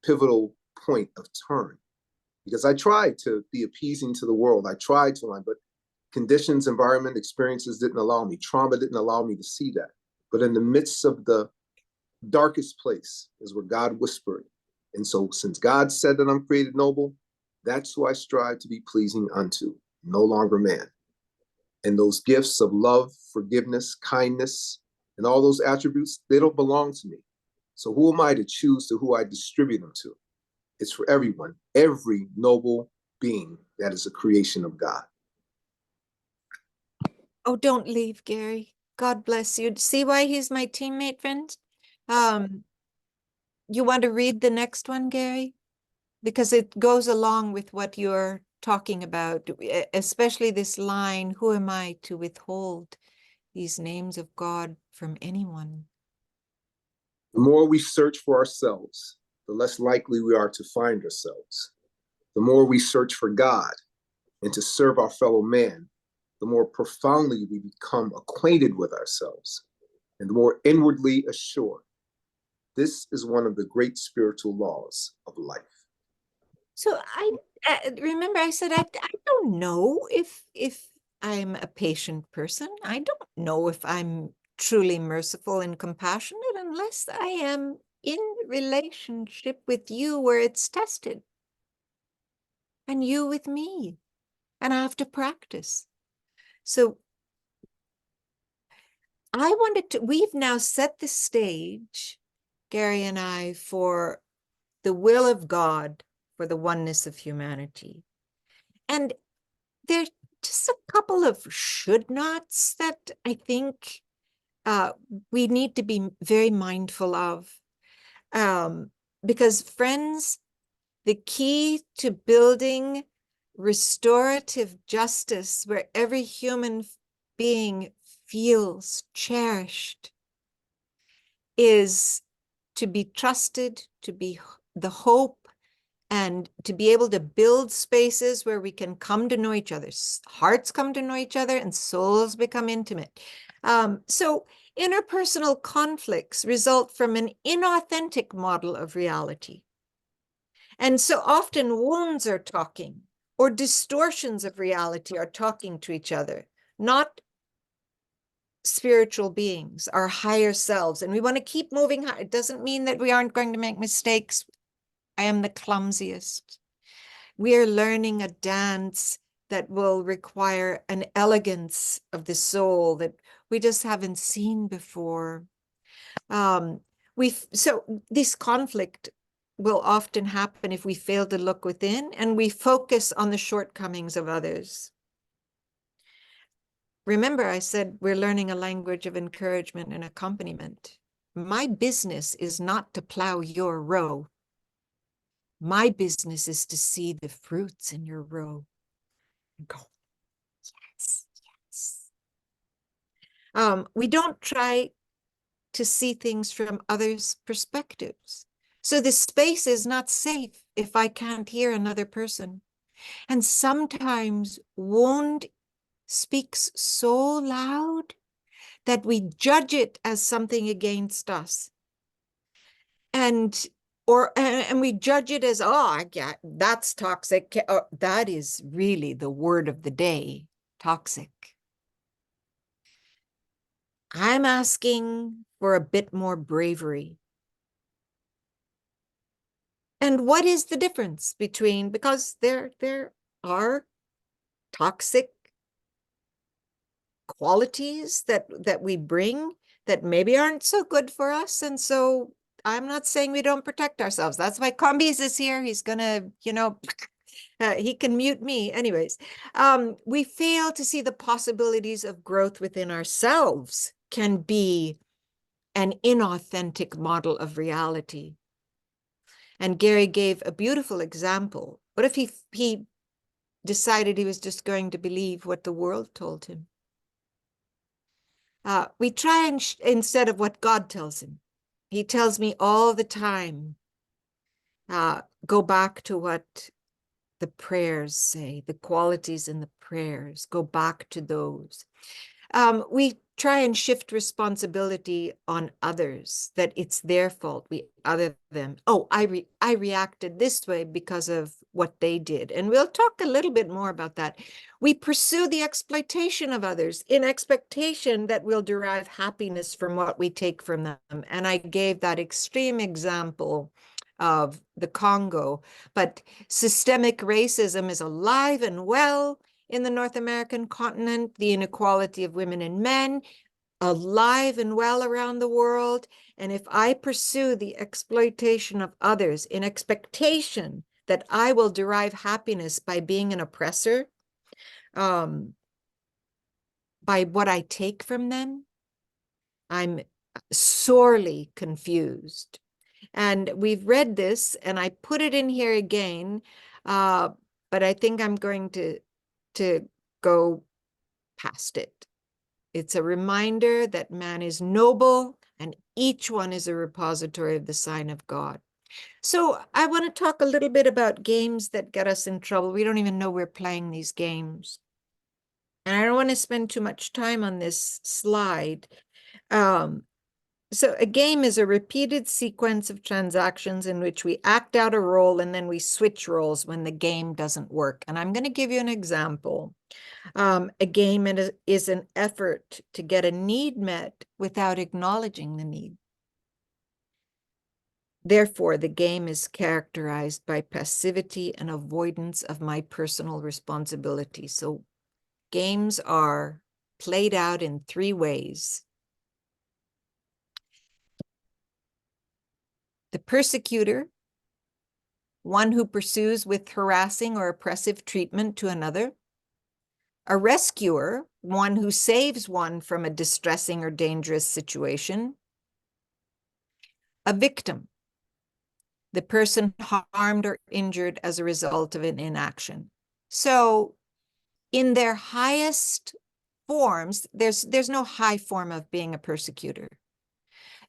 pivotal point of turn. Because I tried to be appeasing to the world. I tried to lie, but conditions, environment, experiences didn't allow me. Trauma didn't allow me to see that. But in the midst of the darkest place is where God whispered. And so since God said that I'm created noble, that's who I strive to be pleasing unto, no longer man. And those gifts of love, forgiveness, kindness, and all those attributes, they don't belong to me. So who am I to choose to who I distribute them to? It's for everyone, every noble being that is a creation of God. Oh, don't leave, Gary. God bless you. See why he's my teammate, friend? You want to read the next one, Gary? Because it goes along with what you're talking about, especially this line, who am I to withhold these names of God from anyone? The more we search for ourselves, the less likely we are to find ourselves. The more we search for God and to serve our fellow man, the more profoundly we become acquainted with ourselves and the more inwardly assured. This is one of the great spiritual laws of life. So I remember I said, I don't know if I'm a patient person. I don't know if I'm truly merciful and compassionate unless I am in relationship with you where it's tested. And you with me. And I have to practice. So I wanted to, we've now set the stage, Gary and I, for the will of God for the oneness of humanity. And there are just a couple of should nots that I think we need to be very mindful of. Because friends, the key to building restorative justice where every human being feels cherished is to be trusted, to be the hope, and to be able to build spaces where we can come to know each other. Hearts come to know each other and souls become intimate. So interpersonal conflicts result from an inauthentic model of reality. And so often wounds are talking, or distortions of reality are talking to each other, not spiritual beings, our higher selves. And we want to keep moving. It doesn't mean that we aren't going to make mistakes. I am the clumsiest. We are learning a dance that will require an elegance of the soul that we just haven't seen before. So this conflict will often happen if we fail to look within and we focus on the shortcomings of others. Remember, I said we're learning a language of encouragement and accompaniment. My business is not to plow your row. My business is to see the fruits in your row and go, yes, yes. We don't try to see things from others' perspectives. So the space is not safe if I can't hear another person. And sometimes wound speaks so loud that we judge it as something against us. And we judge it as, oh, yeah, that's toxic. Oh, that is really the word of the day, toxic. I'm asking for a bit more bravery. And what is the difference between, because there are toxic qualities that we bring that maybe aren't so good for us. And so I'm not saying we don't protect ourselves. That's why Combis is here. He's gonna, he can mute me. Anyways, we fail to see the possibilities of growth within ourselves can be an inauthentic model of reality. And Gary gave a beautiful example. What if he decided he was just going to believe what the world told him? We try and instead of what God tells him. He tells me all the time, go back to what the prayers say, the qualities in the prayers, go back to those. We try and shift responsibility on others, that it's their fault, we other them. Oh, I reacted this way because of what they did. And we'll talk a little bit more about that. We pursue the exploitation of others in expectation that we'll derive happiness from what we take from them. And I gave that extreme example of the Congo, but systemic racism is alive and well in the North American continent, the inequality of women and men, alive and well around the world. And if I pursue the exploitation of others in expectation that I will derive happiness by being an oppressor, by what I take from them, I'm sorely confused. And we've read this, and I put it in here again, but I think I'm going to go past it. It's a reminder that man is noble and each one is a repository of the sign of God. So I want to talk a little bit about games that get us in trouble. We don't even know we're playing these games. And I don't want to spend too much time on this slide. So a game is a repeated sequence of transactions in which we act out a role and then we switch roles when the game doesn't work. And I'm going to give you an example. A game is an effort to get a need met without acknowledging the need. Therefore, the game is characterized by passivity and avoidance of my personal responsibility. So games are played out in 3 ways. The persecutor one who pursues with harassing or oppressive treatment to another. A rescuer, one who saves one from a distressing or dangerous situation. A victim, the person harmed or injured as a result of an inaction. So in their highest forms, there's no high form of being a persecutor.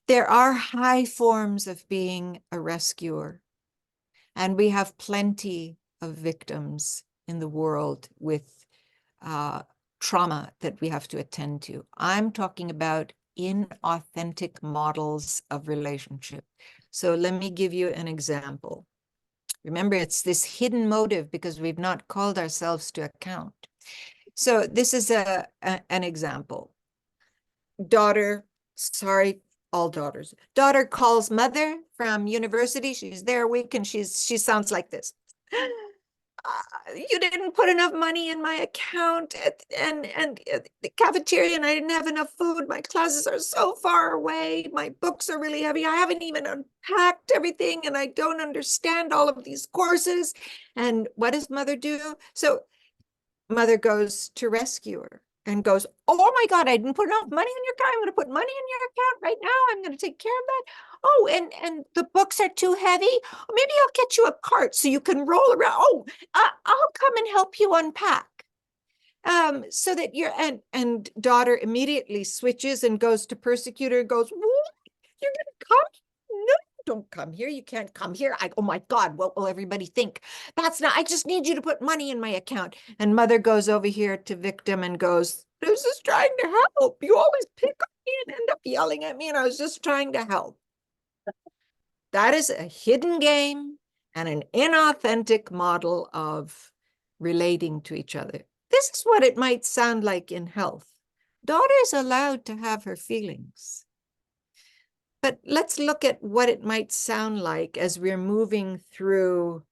There are high forms of being a rescuer. And we have plenty of victims in the world with trauma that we have to attend to. I'm talking about inauthentic models of relationship. So let me give you an example. Remember, it's this hidden motive because we've not called ourselves to account. So this is an example. Daughter, sorry, all daughters. Daughter calls mother from university. She's there a week and she sounds like this. You didn't put enough money in my account and the cafeteria, and I didn't have enough food. My classes are so far away. My books are really heavy. I haven't even unpacked everything and I don't understand all of these courses. And what does mother do? So mother goes to rescue her and goes, oh my God, I didn't put enough money in your account. I'm going to put money in your account right now. I'm going to take care of that. Oh, and the books are too heavy. Maybe I'll get you a cart so you can roll around. Oh, I'll come and help you unpack. So that you're, and daughter immediately switches and goes to persecutor, goes, what? You're going to come? No, don't come here. You can't come here. Oh my God, what will everybody think? That's not, I just need you to put money in my account. And mother goes over here to victim and goes, I was just trying to help. You always pick on me and end up yelling at me, and I was just trying to help. That is a hidden game and an inauthentic model of relating to each other. This is what it might sound like in health. Daughter is allowed to have her feelings. But let's look at what it might sound like as we're moving through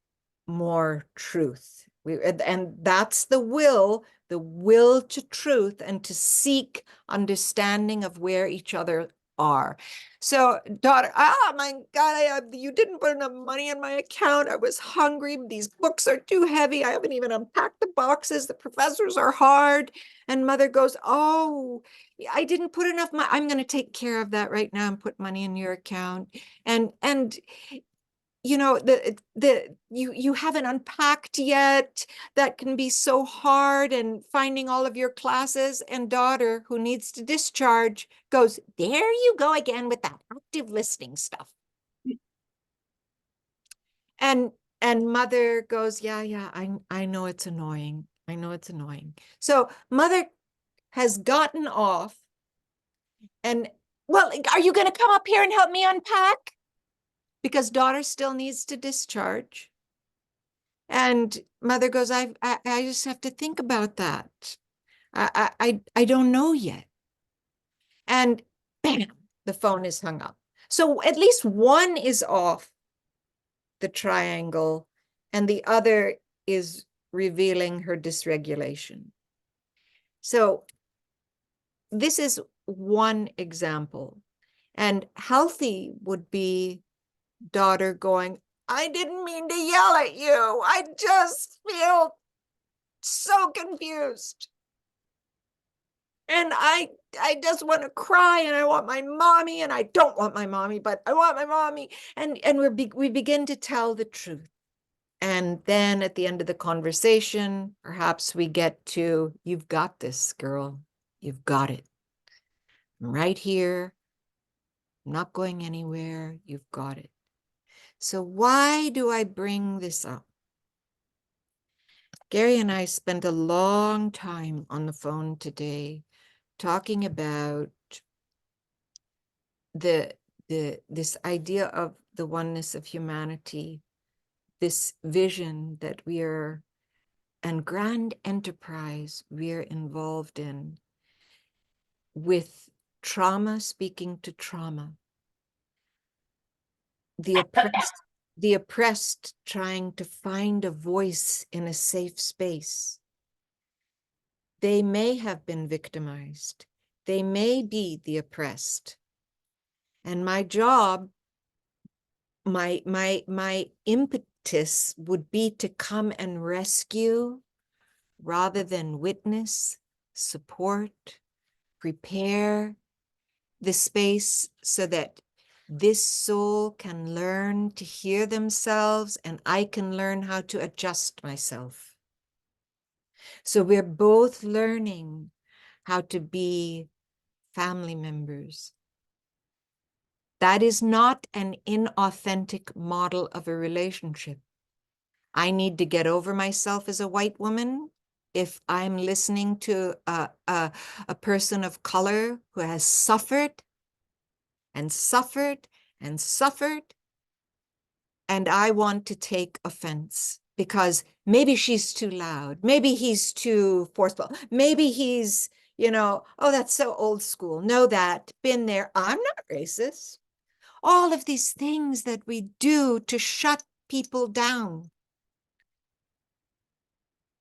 more truth. And that's the will to truth and to seek understanding of where each other are. So daughter, oh my God, you didn't put enough money in my account. I was hungry. These books are too heavy. I haven't even unpacked the boxes. The professors are hard. And mother goes, oh, I didn't put enough money. I'm going to take care of that right now and put money in your account. And you know, you haven't unpacked yet. That can be so hard, and finding all of your classes. And daughter, who needs to discharge, goes, there you go again with that active listening stuff. And mother goes, yeah, I know it's annoying. I know it's annoying. So mother has gotten off and, well, are you going to come up here and help me unpack? Because daughter still needs to discharge. And mother goes, I just have to think about that. I don't know yet. And bam, the phone is hung up. So at least one is off the triangle and the other is revealing her dysregulation. So this is one example. And healthy would be daughter going, I didn't mean to yell at you. I just feel so confused. And I just want to cry, and I want my mommy, and I don't want my mommy, but I want my mommy. And we begin to tell the truth. And then at the end of the conversation, perhaps we get to, you've got this, girl. You've got it. I'm right here. I'm not going anywhere. You've got it. So why do I bring this up? Gary and I spent a long time on the phone today talking about this idea of the oneness of humanity, this vision that we are, and grand enterprise we're involved in, with trauma speaking to trauma, the oppressed trying to find a voice in a safe space. They may have been victimized. They may be the oppressed. And my job, my practice would be to come and rescue rather than witness, support, prepare the space so that this soul can learn to hear themselves and I can learn how to adjust myself. So we're both learning how to be family members. That is not an inauthentic model of a relationship. I need to get over myself as a white woman if I'm listening to a person of color who has suffered and suffered and suffered, and I want to take offense because maybe she's too loud, maybe he's too forceful, maybe he's, oh, that's so old school. Know that, been there. I'm not racist. All of these things that we do to shut people down.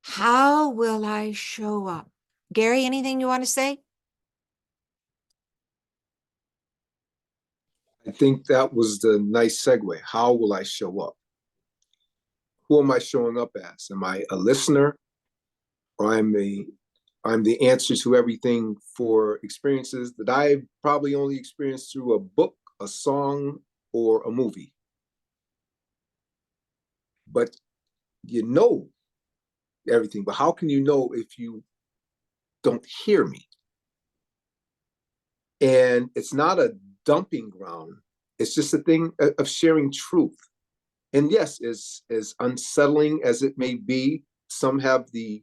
How will I show up? Gary, anything you want to say? I think that was the nice segue. How will I show up? Who am I showing up as? Am I a listener, or I'm the answer to everything for experiences that I probably only experienced through a book, a song, or a movie? But you know everything. But how can you know if you don't hear me? And it's not a dumping ground. It's just a thing of sharing truth. And yes, as unsettling as it may be, some have the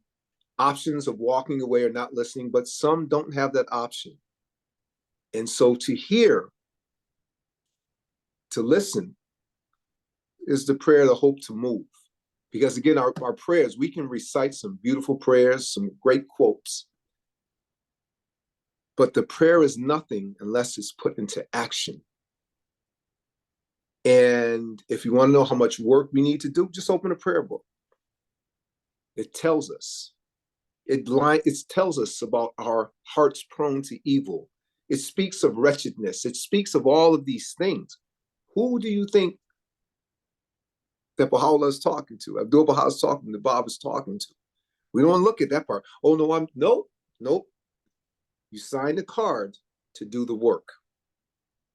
options of walking away or not listening, but some don't have that option. And so to hear, to listen, is the prayer, the hope to move. Because again, our prayers, we can recite some beautiful prayers, some great quotes, but the prayer is nothing unless it's put into action. And if you want to know how much work we need to do, just open a prayer book. It tells us. It tells us about our hearts prone to evil. It speaks of wretchedness. It speaks of all of these things. Who do you think that Baha'u'llah is talking to? Abdul Baha is talking to, Bob is talking to. We don't look at that part. Oh, no, nope. You signed a card to do the work.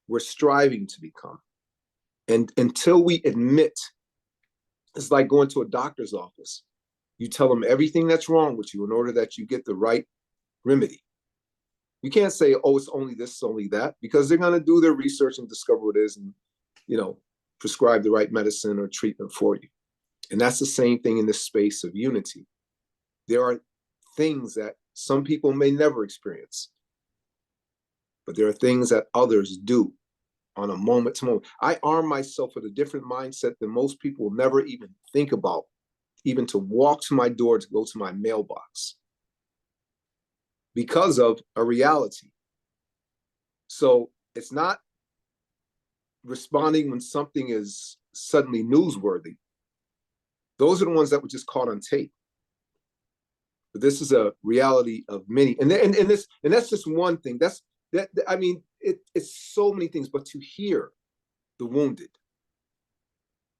We're striving to become. And until we admit, it's like going to a doctor's office. You tell them everything that's wrong with you in order that you get the right remedy. You can't say, oh, it's only this, it's only that, because they're going to do their research and discover what it is and, prescribe the right medicine or treatment for you. And that's the same thing in this space of unity. There are things that some people may never experience, but there are things that others do on a moment to moment. I arm myself with a different mindset than most people will never even think about, even to walk to my door to go to my mailbox, because of a reality. So it's not responding when something is suddenly newsworthy. Those are the ones that were just caught on tape. But this is a reality of many, and that's just one thing. It's so many things. But to hear the wounded,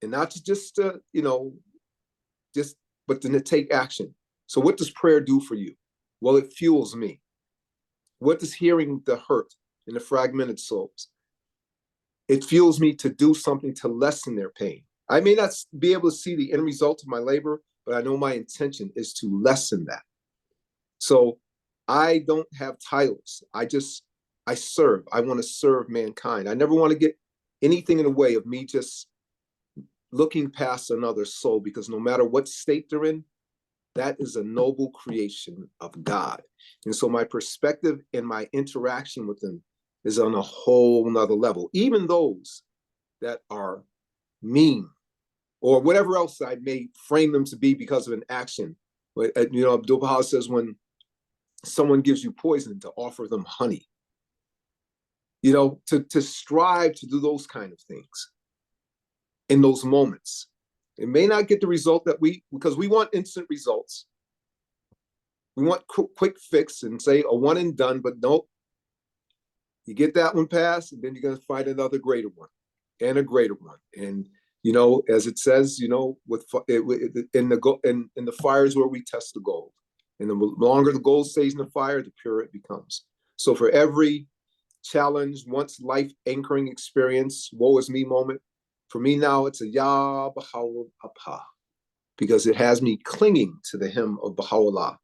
and not to just but to take action. So what does prayer do for you? Well, it fuels me. What does hearing the hurt and the fragmented souls? It fuels me to do something to lessen their pain. I may not be able to see the end result of my labor, but I know my intention is to lessen that. So I don't have titles. I serve. I want to serve mankind. I never want to get anything in the way of me just looking past another's soul, because no matter what state they're in, that is a noble creation of God. And so my perspective and my interaction with them is on a whole nother level. Even those that are mean or whatever else I may frame them to be because of an action. But Abdul Baha says when someone gives you poison, to offer them honey. To strive to do those kind of things in those moments. It may not get the result because we want instant results. We want quick fix and say a one and done, but nope. You get that one passed, and then you're going to find another greater one and a greater one. And You know, as it says, you know, in the fires where we test the gold. And the longer the gold stays in the fire, the purer it becomes. So for every challenge, once life anchoring experience, woe is me moment, for me now it's a Ya Baha'u'llah, because it has me clinging to the hymn of Baha'u'llah.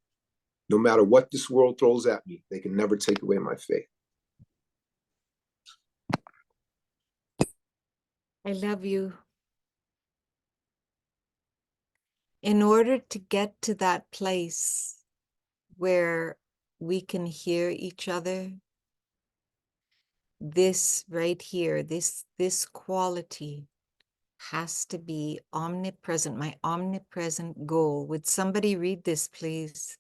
No matter what this world throws at me, they can never take away my faith. I love you. In order to get to that place where we can hear each other, this right here, this quality has to be omnipresent, my omnipresent goal. Would somebody read this, please?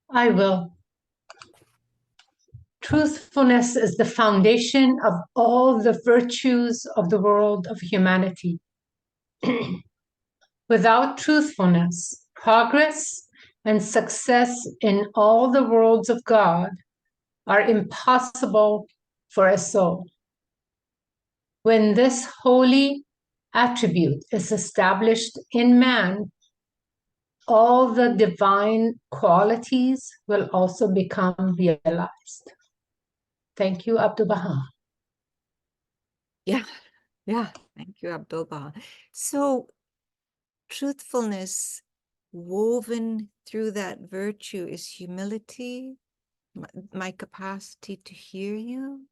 I will. Truthfulness is the foundation of all the virtues of the world of humanity. Without truthfulness, progress and success in all the worlds of God are impossible for a soul. When this holy attribute is established in man, all the divine qualities will also become realized. Thank you, Abdu'l-Baha. Yeah. Thank you, Abdul-Baha. So truthfulness woven through that virtue is humility, my capacity to hear you,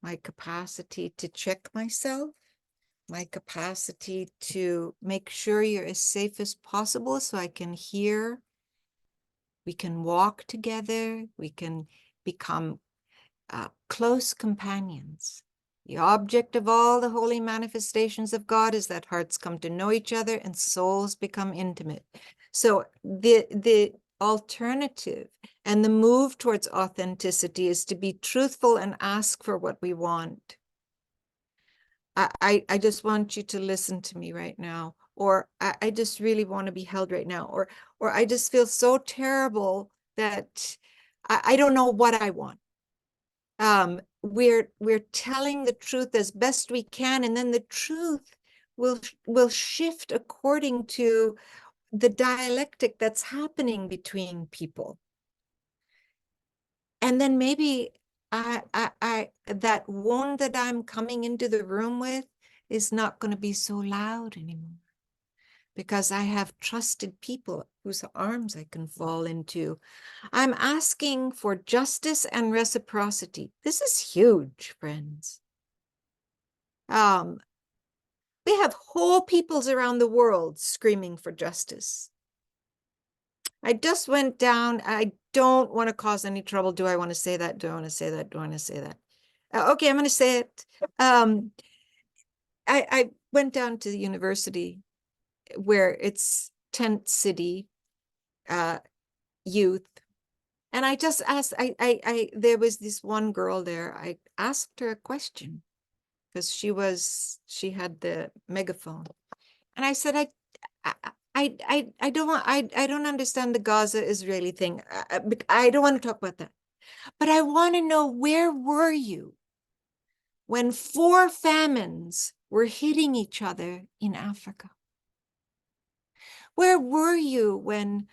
my capacity to check myself, my capacity to make sure you're as safe as possible so I can hear. We can walk together. We can become close companions. The object of all the holy manifestations of God is that hearts come to know each other and souls become intimate. So the alternative and the move towards authenticity is to be truthful and ask for what we want. I just want you to listen to me right now, or I just really want to be held right now, or I just feel so terrible that I don't know what I want. We're telling the truth as best we can, and then the truth will shift according to the dialectic that's happening between people. And then maybe that wound that I'm coming into the room with is not going to be so loud anymore, because I have trusted people whose arms I can fall into. I'm asking for justice and reciprocity. This is huge, friends. We have whole peoples around the world screaming for justice. I just went down. I don't want to cause any trouble. Do I want to say that? Do I want to say that? Do I want to say that? Okay, I'm going to say it. I went down to the university where it's tent city youth. And I just asked, there was this one girl there. I asked her a question because she had the megaphone. And I said, I don't understand the Gaza-Israeli thing. I don't want to talk about that. But I want to know, where were you when 4 famines were hitting each other in Africa? Where were you when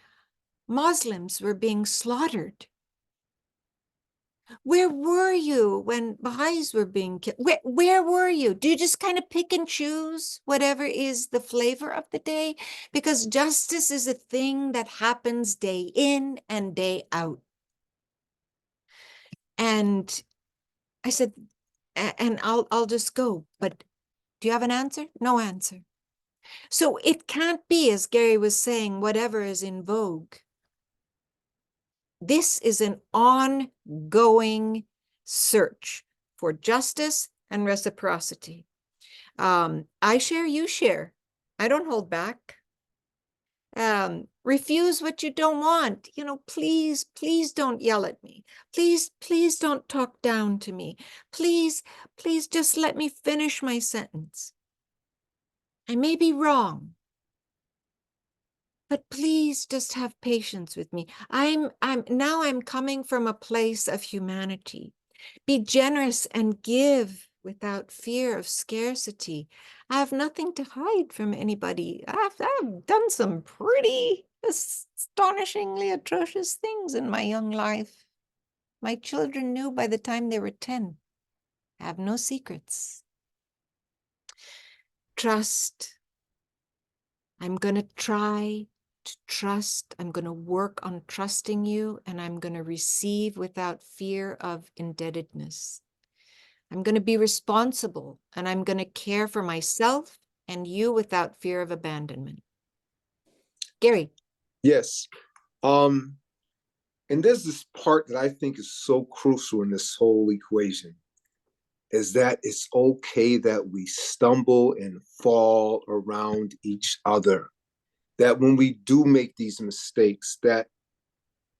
Muslims were being slaughtered? Where were you when Baha'is were being killed? Where were you? Do you just kind of pick and choose whatever is the flavor of the day? Because justice is a thing that happens day in and day out. And I said, and I'll just go, but do you have an answer? No answer. So it can't be, as Gary was saying, whatever is in vogue. This is an ongoing search for justice and reciprocity. I share, you share. I don't hold back. Refuse what you don't want. Please don't yell at me. Please don't talk down to me. Please just let me finish my sentence. I may be wrong, but please just have patience with me. I'm coming from a place of humanity. Be generous and give without fear of scarcity. I have nothing to hide from anybody. I've done some pretty astonishingly atrocious things in my young life. My children knew by the time they were 10. I have no secrets. Trust. I'm going to try to trust. I'm going to work on trusting you, and I'm going to receive without fear of indebtedness. I'm going to be responsible, and I'm going to care for myself and you without fear of abandonment. Gary. Yes. And there's this part that I think is so crucial in this whole equation, is that it's okay that we stumble and fall around each other. That when we do make these mistakes, that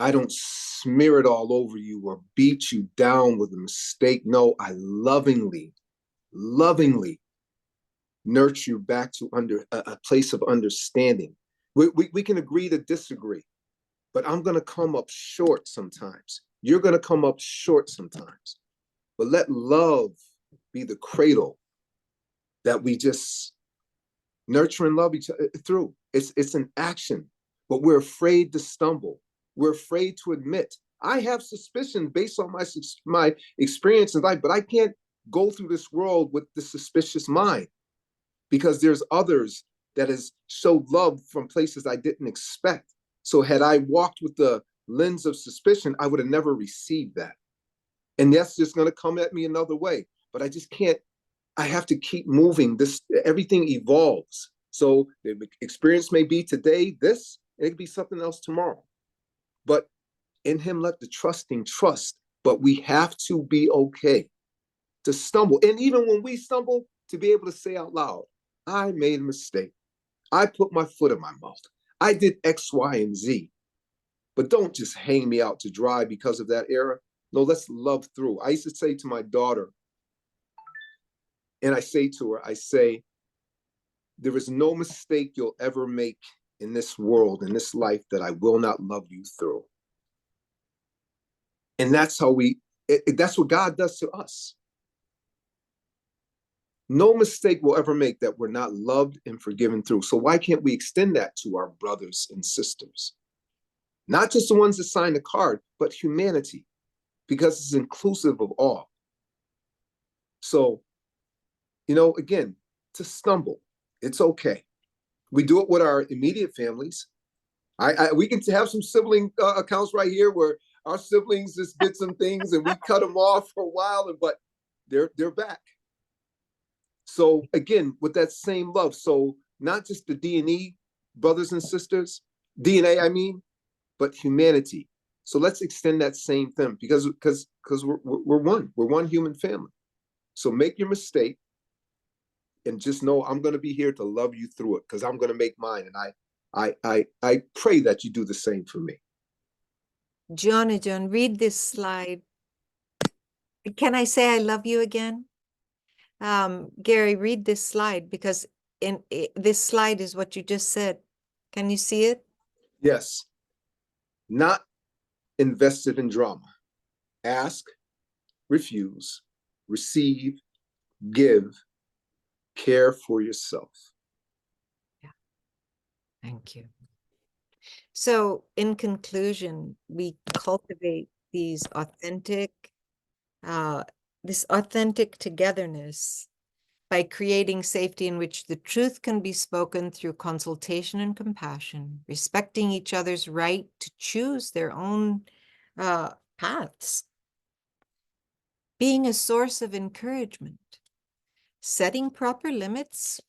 I don't smear it all over you or beat you down with a mistake. No, I lovingly nurture you back to a place of understanding. We can agree to disagree, but I'm going to come up short sometimes. You're going to come up short sometimes. But let love be the cradle that we just nurture and love each other through. It's an action, but we're afraid to stumble. We're afraid to admit, I have suspicion based on my experience in life, but I can't go through this world with the suspicious mind because there's others that has showed love from places I didn't expect. So had I walked with the lens of suspicion, I would have never received that. And that's just going to come at me another way, but I just can't. I have to keep moving. Everything evolves. So the experience may be today this, and it could be something else tomorrow. But in him, let the trusting trust. But we have to be okay to stumble. And even when we stumble, to be able to say out loud, I made a mistake. I put my foot in my mouth. I did X, Y, and Z. But don't just hang me out to dry because of that error. No, let's love through. I used to say to my daughter, and I say to her, I say, there is no mistake you'll ever make in this world, in this life, that I will not love you through. And that's how that's what God does to us. No mistake we'll ever make that we're not loved and forgiven through. So why can't we extend that to our brothers and sisters? Not just the ones that sign the card, but humanity, because it's inclusive of all. So, again, to stumble, it's okay. We do it with our immediate families. We can have some sibling accounts right here where our siblings just did some things and we cut them off for a while, but they're back. So again, with that same love, so not just the DNA brothers and sisters, DNA, I mean, but humanity. So let's extend that same thing because we're one human family. So make your mistake and just know I'm going to be here to love you through it because I'm going to make mine. And I pray that you do the same for me. John, read this slide. Can I say I love you again? Gary, read this slide because this slide is what you just said. Can you see it? Yes. Not invested in drama. Ask, refuse, receive, give, care for yourself. Yeah. Thank you. So in conclusion, we cultivate this authentic togetherness by creating safety in which the truth can be spoken through consultation and compassion, respecting each other's right to choose their own paths, being a source of encouragement, setting proper limits.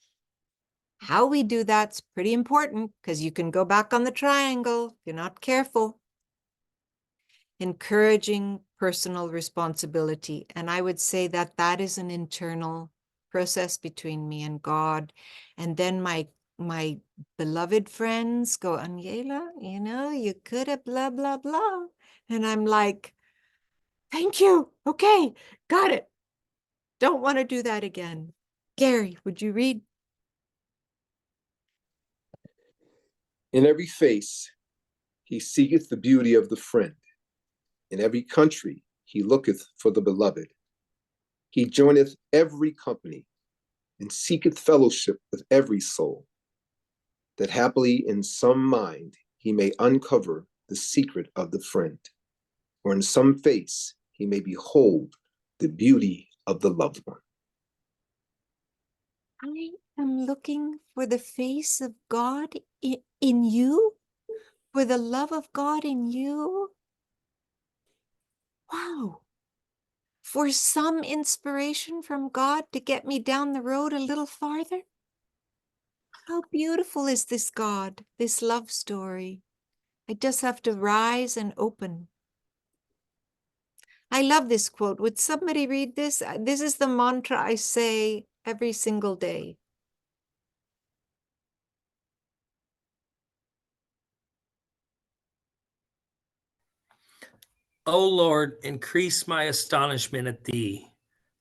How we do that's pretty important because you can go back on the triangle if you're not careful. Encouraging personal responsibility. And I would say that that is an internal process between me and God. And then my beloved friends go, Aniela, you could have blah, blah, blah. And I'm like, thank you. Okay, got it. Don't want to do that again. Gary, would you read? In every face, he seeketh the beauty of the friend. In every country, he looketh for the beloved. He joineth every company, and seeketh fellowship with every soul, that happily in some mind he may uncover the secret of the friend, or in some face he may behold the beauty of the loved one. I am looking for the face of God in you, for the love of God in you. Wow. For some inspiration from God to get me down the road a little farther. How beautiful is this God, this love story. I just have to rise and open. I love this quote. Would somebody read this? This is the mantra I say every single day. O Lord, increase my astonishment at thee.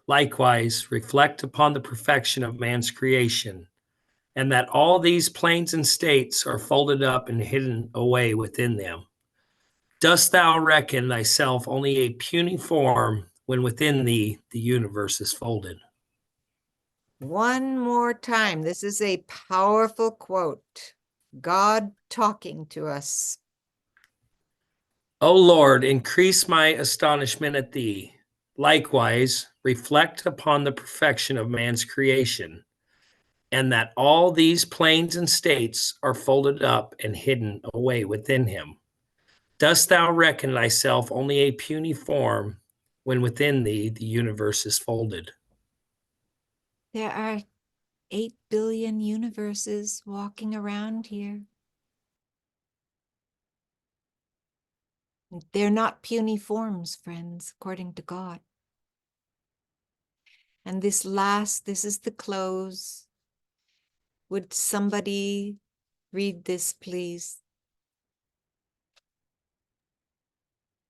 Likewise, reflect upon the perfection of man's creation, and that all these planes and states are folded up and hidden away within them. Dost thou reckon thyself only a puny form when within thee the universe is folded? One more time. This is a powerful quote. God talking to us. O Lord, increase my astonishment at thee. Likewise, reflect upon the perfection of man's creation, and that all these planes and states are folded up and hidden away within him. Dost thou reckon thyself only a puny form when within thee the universe is folded? There are 8 billion universes walking around here. They're not puny forms, friends, according to God. And this is the close. Would somebody read this, please?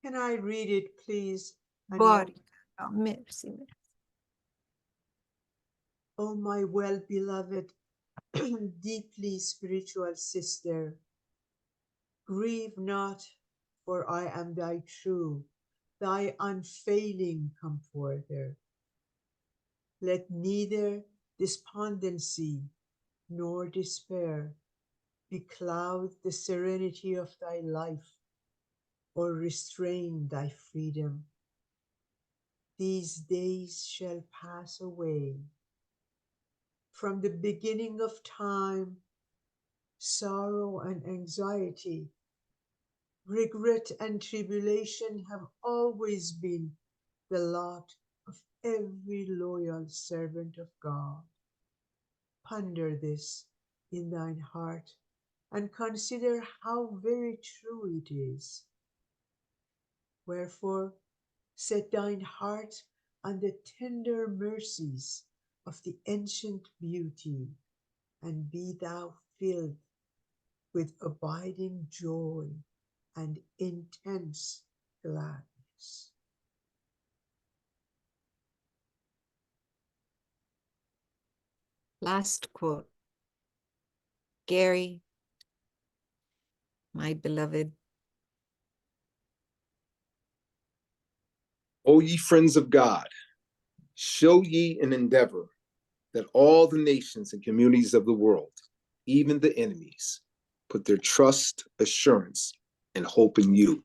Can I read it, please? Body. Oh, merci. Oh, my well-beloved, deeply spiritual sister, grieve not, for I am thy true, thy unfailing comforter. Let neither despondency nor despair becloud the serenity of thy life or restrain thy freedom. These days shall pass away. From the beginning of time, sorrow and anxiety, regret and tribulation have always been the lot of every loyal servant of God. Ponder this in thine heart and consider how very true it is. Wherefore, set thine heart on the tender mercies of the ancient beauty, and be thou filled with abiding joy and intense gladness. Last quote. Gary, my beloved. O ye friends of God, show ye an endeavor that all the nations and communities of the world, even the enemies, put their trust, assurance, and hope in you.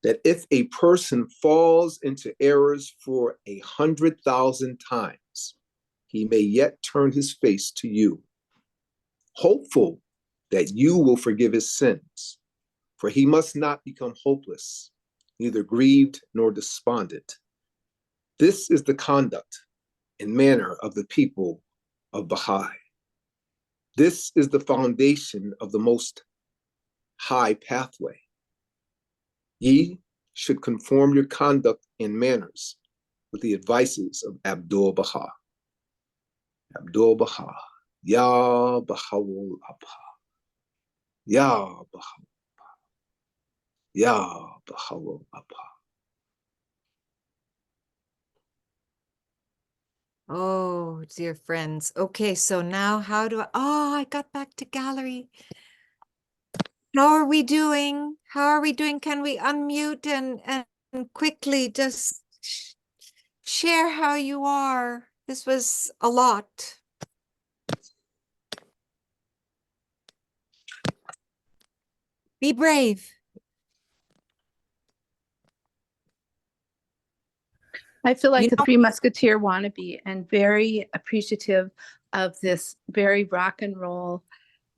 That if a person falls into errors for 100,000 times, he may yet turn his face to you, hopeful that you will forgive his sins, for he must not become hopeless, neither grieved nor despondent. This is the conduct and manner of the people of Baha'i. This is the foundation of the most high pathway. Ye should conform your conduct and manners with the advices of Abdul Baha. Abdul Baha, Ya Baha'ul Abha, Ya Baha'ul Abha, Ya Baha'ul Abha. Oh, dear friends. Okay, so now how do I got back to gallery. How are we doing? How are we doing? Can we unmute and quickly just share how you are. This was a lot. Be brave. I feel like You the know- Three Musketeer wannabe and very appreciative of this very rock and roll,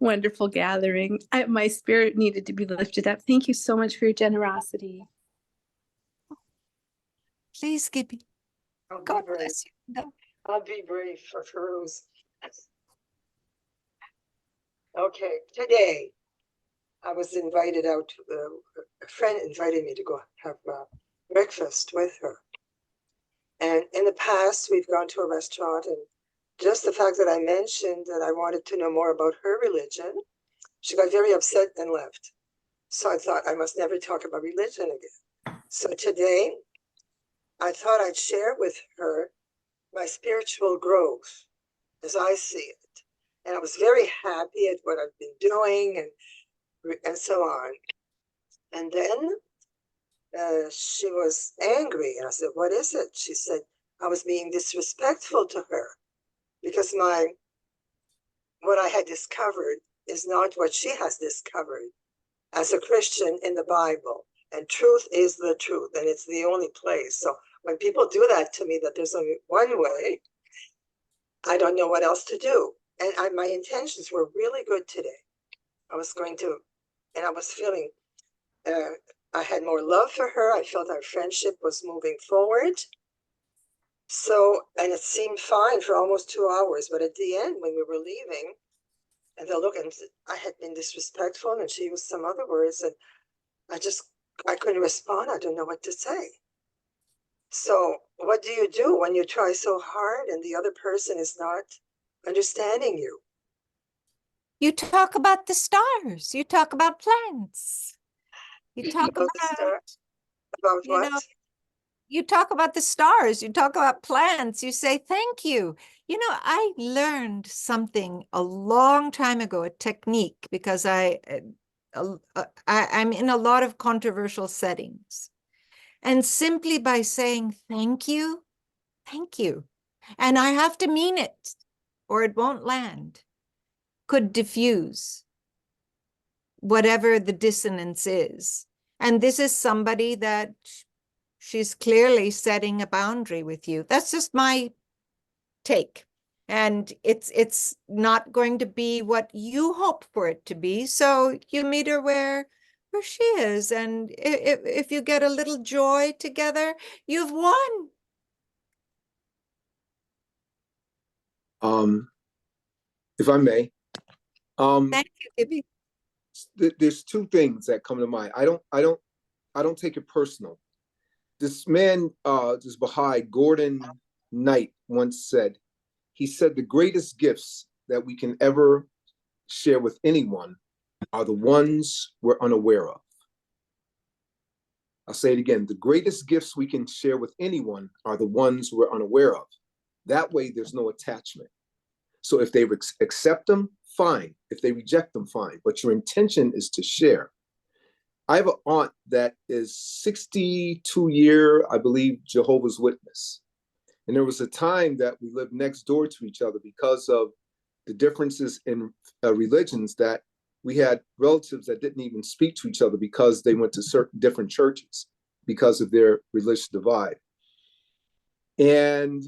wonderful gathering. My spirit needed to be lifted up. Thank you so much for your generosity. Please, Gibby. God bless you. No. I'll be brave for Feroz. Okay, today I was invited out. A friend invited me to go have breakfast with her. And in the past, we've gone to a restaurant, and just the fact that I mentioned that I wanted to know more about her religion, she got very upset and left. So I thought I must never talk about religion again. So today, I thought I'd share with her my spiritual growth as I see it. And I was very happy at what I've been doing and so on. And then she was angry. And I said, what is it? She said, I was being disrespectful to her because what I had discovered is not what she has discovered as a Christian in the Bible. And truth is the truth, and it's the only place. So when people do that to me, that there's only one way, I don't know what else to do. And my intentions were really good today. I was feeling, I had more love for her. I felt our friendship was moving forward. So, and it seemed fine for almost 2 hours. But at the end, when we were leaving, and they'll look, and I had been disrespectful, and she used some other words, and I couldn't respond. I don't know what to say. So what do you do when you try so hard and the other person is not understanding you? You talk about the stars. You talk about plants. You talk about you what? know, you talk about the stars. You talk about plants. You say thank you. You know, I learned something a long time ago, a technique, because I'm in a lot of controversial settings. And simply by saying thank you, and I have to mean it or it won't land, could diffuse whatever the dissonance is. And this is somebody that she's clearly setting a boundary with you. That's just my take. And it's not going to be what you hope for it to be. So you meet her where she is. And if you get a little joy together, you've won. If I may, thank you, Gibby. There's two things that come to mind. I don't take it personal. This man, this Baha'i, Gordon Knight, once said, he said, the greatest gifts that we can ever share with anyone are the ones we're unaware of. I'll say it again. The greatest gifts we can share with anyone are the ones we're unaware of. That way, there's no attachment. So if they accept them, fine. If they reject them, fine. But your intention is to share. I have an aunt that is 62-year, I believe, Jehovah's Witness. And there was a time that we lived next door to each other because of the differences in religions, that we had relatives that didn't even speak to each other because they went to certain different churches because of their religious divide. And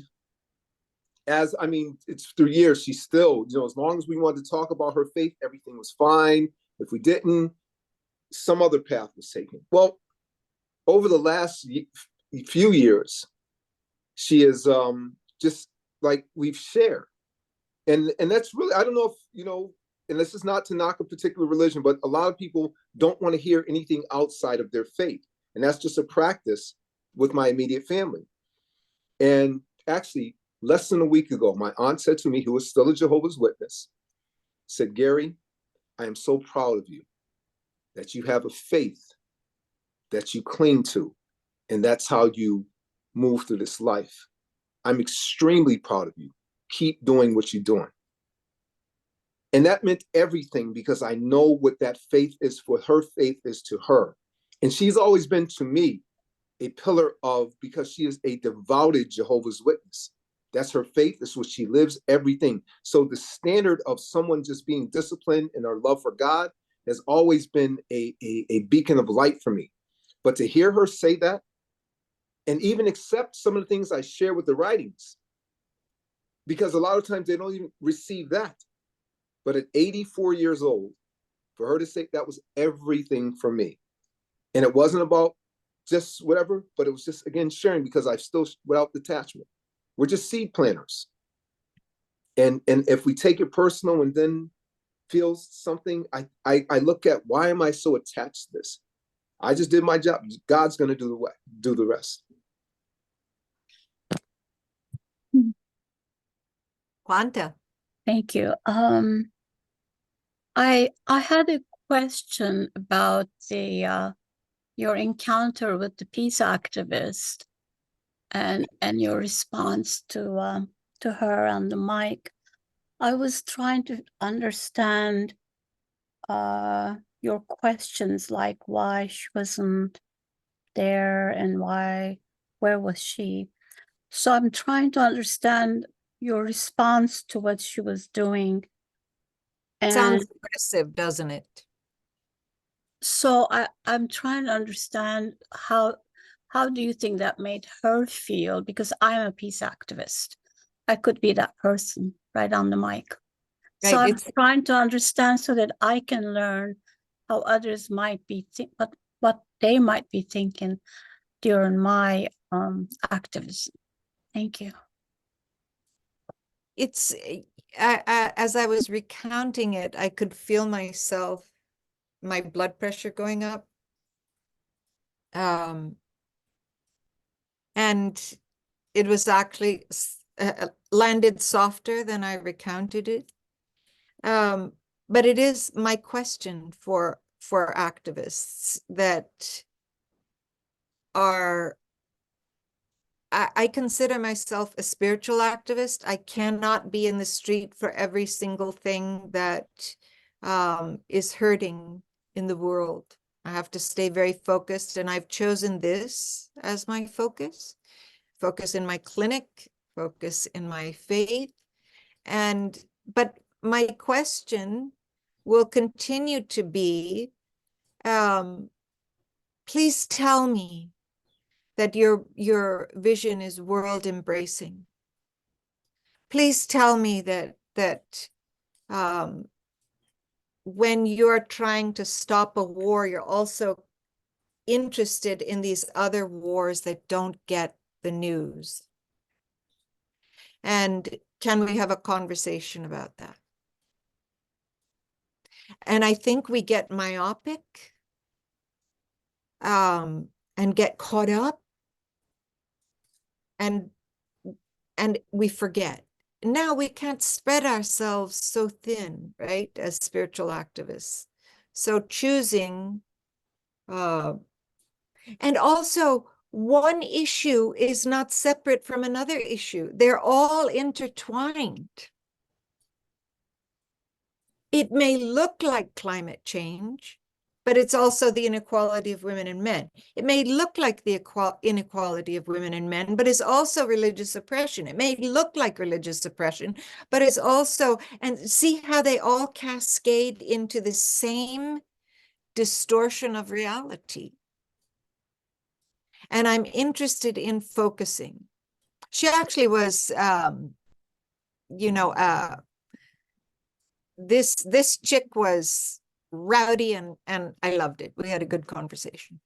it's through years, she still, as long as we wanted to talk about her faith, everything was fine. If we didn't, some other path was taken. Well, over the last few years, she is just like we've shared. And that's really, I don't know if, and this is not to knock a particular religion, but a lot of people don't want to hear anything outside of their faith. And that's just a practice with my immediate family. And actually, less than a week ago, my aunt said to me, who was still a Jehovah's Witness, said, Gary, I am so proud of you that you have a faith that you cling to, and that's how you move through this life. I'm extremely proud of you. Keep doing what you're doing. And that meant everything, because I know what that faith is for her. Faith is to her. And she's always been to me a pillar of, because she is a devoted Jehovah's Witness. That's her faith. That's what she lives, everything. So the standard of someone just being disciplined in our love for God has always been a beacon of light for me. But to hear her say that, and even accept some of the things I share with the writings, because a lot of times they don't even receive that. But at 84 years old, for her to say that was everything for me. And it wasn't about just whatever, but it was just, again, sharing, because I've still, without detachment. We're just seed planters. And if we take it personal and then feel something, I look at, why am I so attached to this? I just did my job. God's going to do the rest. Quanta. Thank you. I had a question about the your encounter with the peace activist and your response to her on the mic. I was trying to understand your questions, like why she wasn't there and where was she? So I'm trying to understand your response to what she was doing. And sounds aggressive, doesn't it? So I'm trying to understand how do you think that made her feel? Because I'm a peace activist. I could be that person right on the mic. Right, So I'm trying to understand so that I can learn how others might be what they might be thinking during my activism. Thank you. It's as I was recounting it, I could feel myself, my blood pressure going up. And it was actually landed softer than I recounted it. But it is my question for activists that are, I consider myself a spiritual activist. I cannot be in the street for every single thing that is hurting in the world. I have to stay very focused, and I've chosen this as my focus in my clinic, focus in my faith. But my question will continue to be, please tell me that your vision is world embracing. Please tell me that when you're trying to stop a war, you're also interested in these other wars that don't get the news. And can we have a conversation about that? And I think we get myopic and get caught up, and we forget. Now we can't spread ourselves so thin, right, as spiritual activists. So choosing, and also one issue is not separate from another issue. They're all intertwined. It may look like climate change, but it's also the inequality of women and men. It may look like the inequality of women and men, but it's also religious oppression. It may look like religious oppression, but it's also, and see how they all cascade into the same distortion of reality. And I'm interested in focusing. She actually was, this chick was rowdy, and I loved it. We had a good conversation.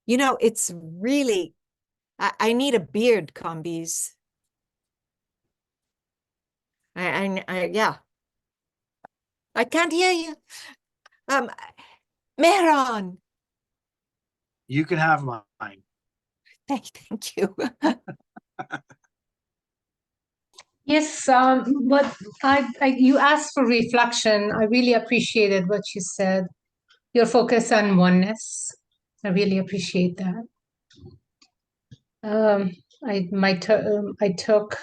It's really, I need a beard, Combies. Yeah. I can't hear you. Mehran. You can have mine. Thank you. Yes, but you asked for reflection. I really appreciated what you said. Your focus on oneness. I really appreciate that. I took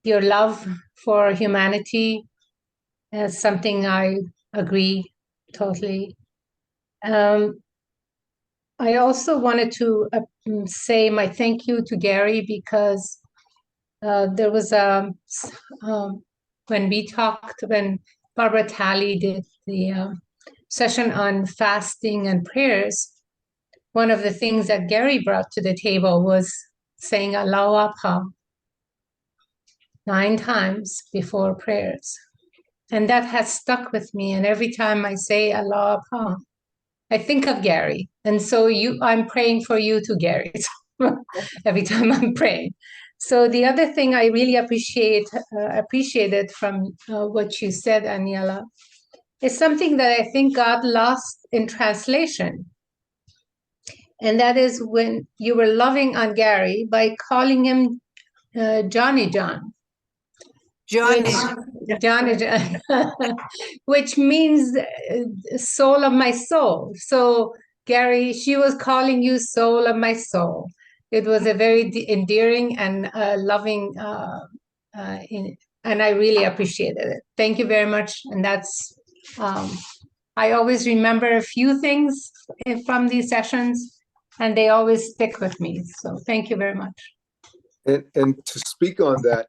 your love for humanity That's something I agree totally. I also wanted to say my thank you to Gary because there was when Barbara Talley did the session on fasting and prayers, one of the things that Gary brought to the table was saying Allah Abha 9 times before prayers. And that has stuck with me. And every time I say Allah Abha, I think of Gary. And so I'm praying for you too, Gary, every time I'm praying. So the other thing I really appreciated from what you said, Aniela, is something that I think God lost in translation. And that is when you were loving on Gary by calling him Johnny John. Johnny John, which means soul of my soul. So Gary, she was calling you soul of my soul. It was a very endearing and loving, and I really appreciated it. Thank you very much. And that's, I always remember a few things from these sessions, and they always stick with me. So thank you very much. And to speak on that,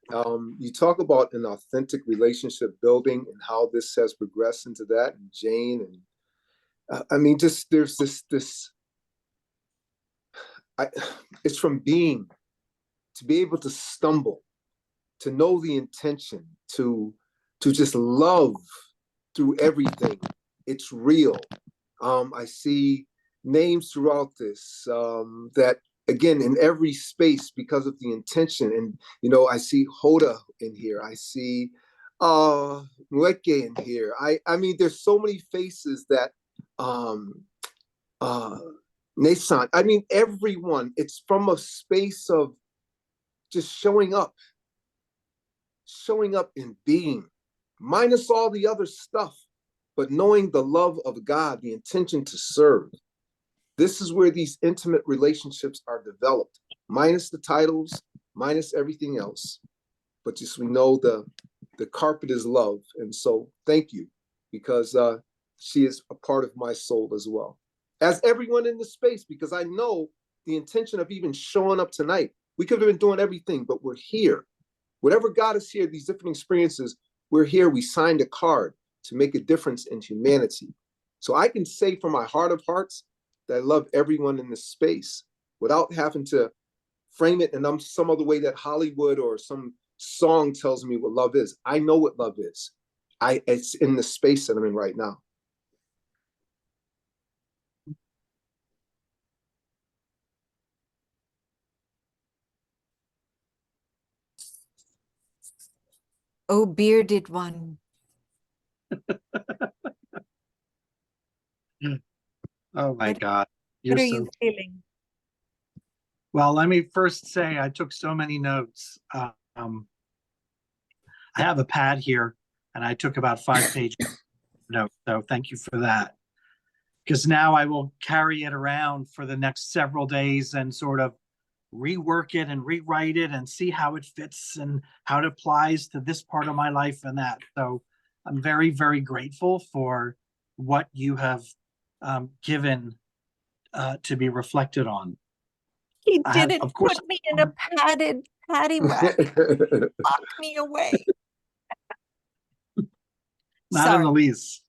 you talk about an authentic relationship building and how this has progressed into that, and Jane, and I mean, just there's it's from being, to be able to stumble, to know the intention, to just love through everything. It's real. I see names throughout this that, again, in every space, because of the intention. And, you know, I see Hoda in here. I see Mweke in here. I mean, there's so many faces that, Nasan, I mean, everyone, it's from a space of just showing up in being, minus all the other stuff, but knowing the love of God, the intention to serve. This is where these intimate relationships are developed, minus the titles, minus everything else. But just we know the carpet is love. And so thank you, because she is a part of my soul as well. As everyone in this space, because I know the intention of even showing up tonight. We could have been doing everything, but we're here. Whatever got us here, these different experiences, we're here. We signed a card to make a difference in humanity. So I can say from my heart of hearts that I love everyone in this space without having to frame it in some other way that Hollywood or some song tells me what love is. I know what love is. It's in the space that I'm in right now. Oh, bearded one. Oh my God. What are you feeling? Well, let me first say I took so many notes. I have a pad here and I took about 5 pages of notes. So thank you for that. Because now I will carry it around for the next several days and sort of rework it and rewrite it and see how it fits and how it applies to this part of my life and that. So I'm very, very grateful for what you have given to be reflected on. He didn't put me in a padded paddy wagon. Lock me away. Not in the least.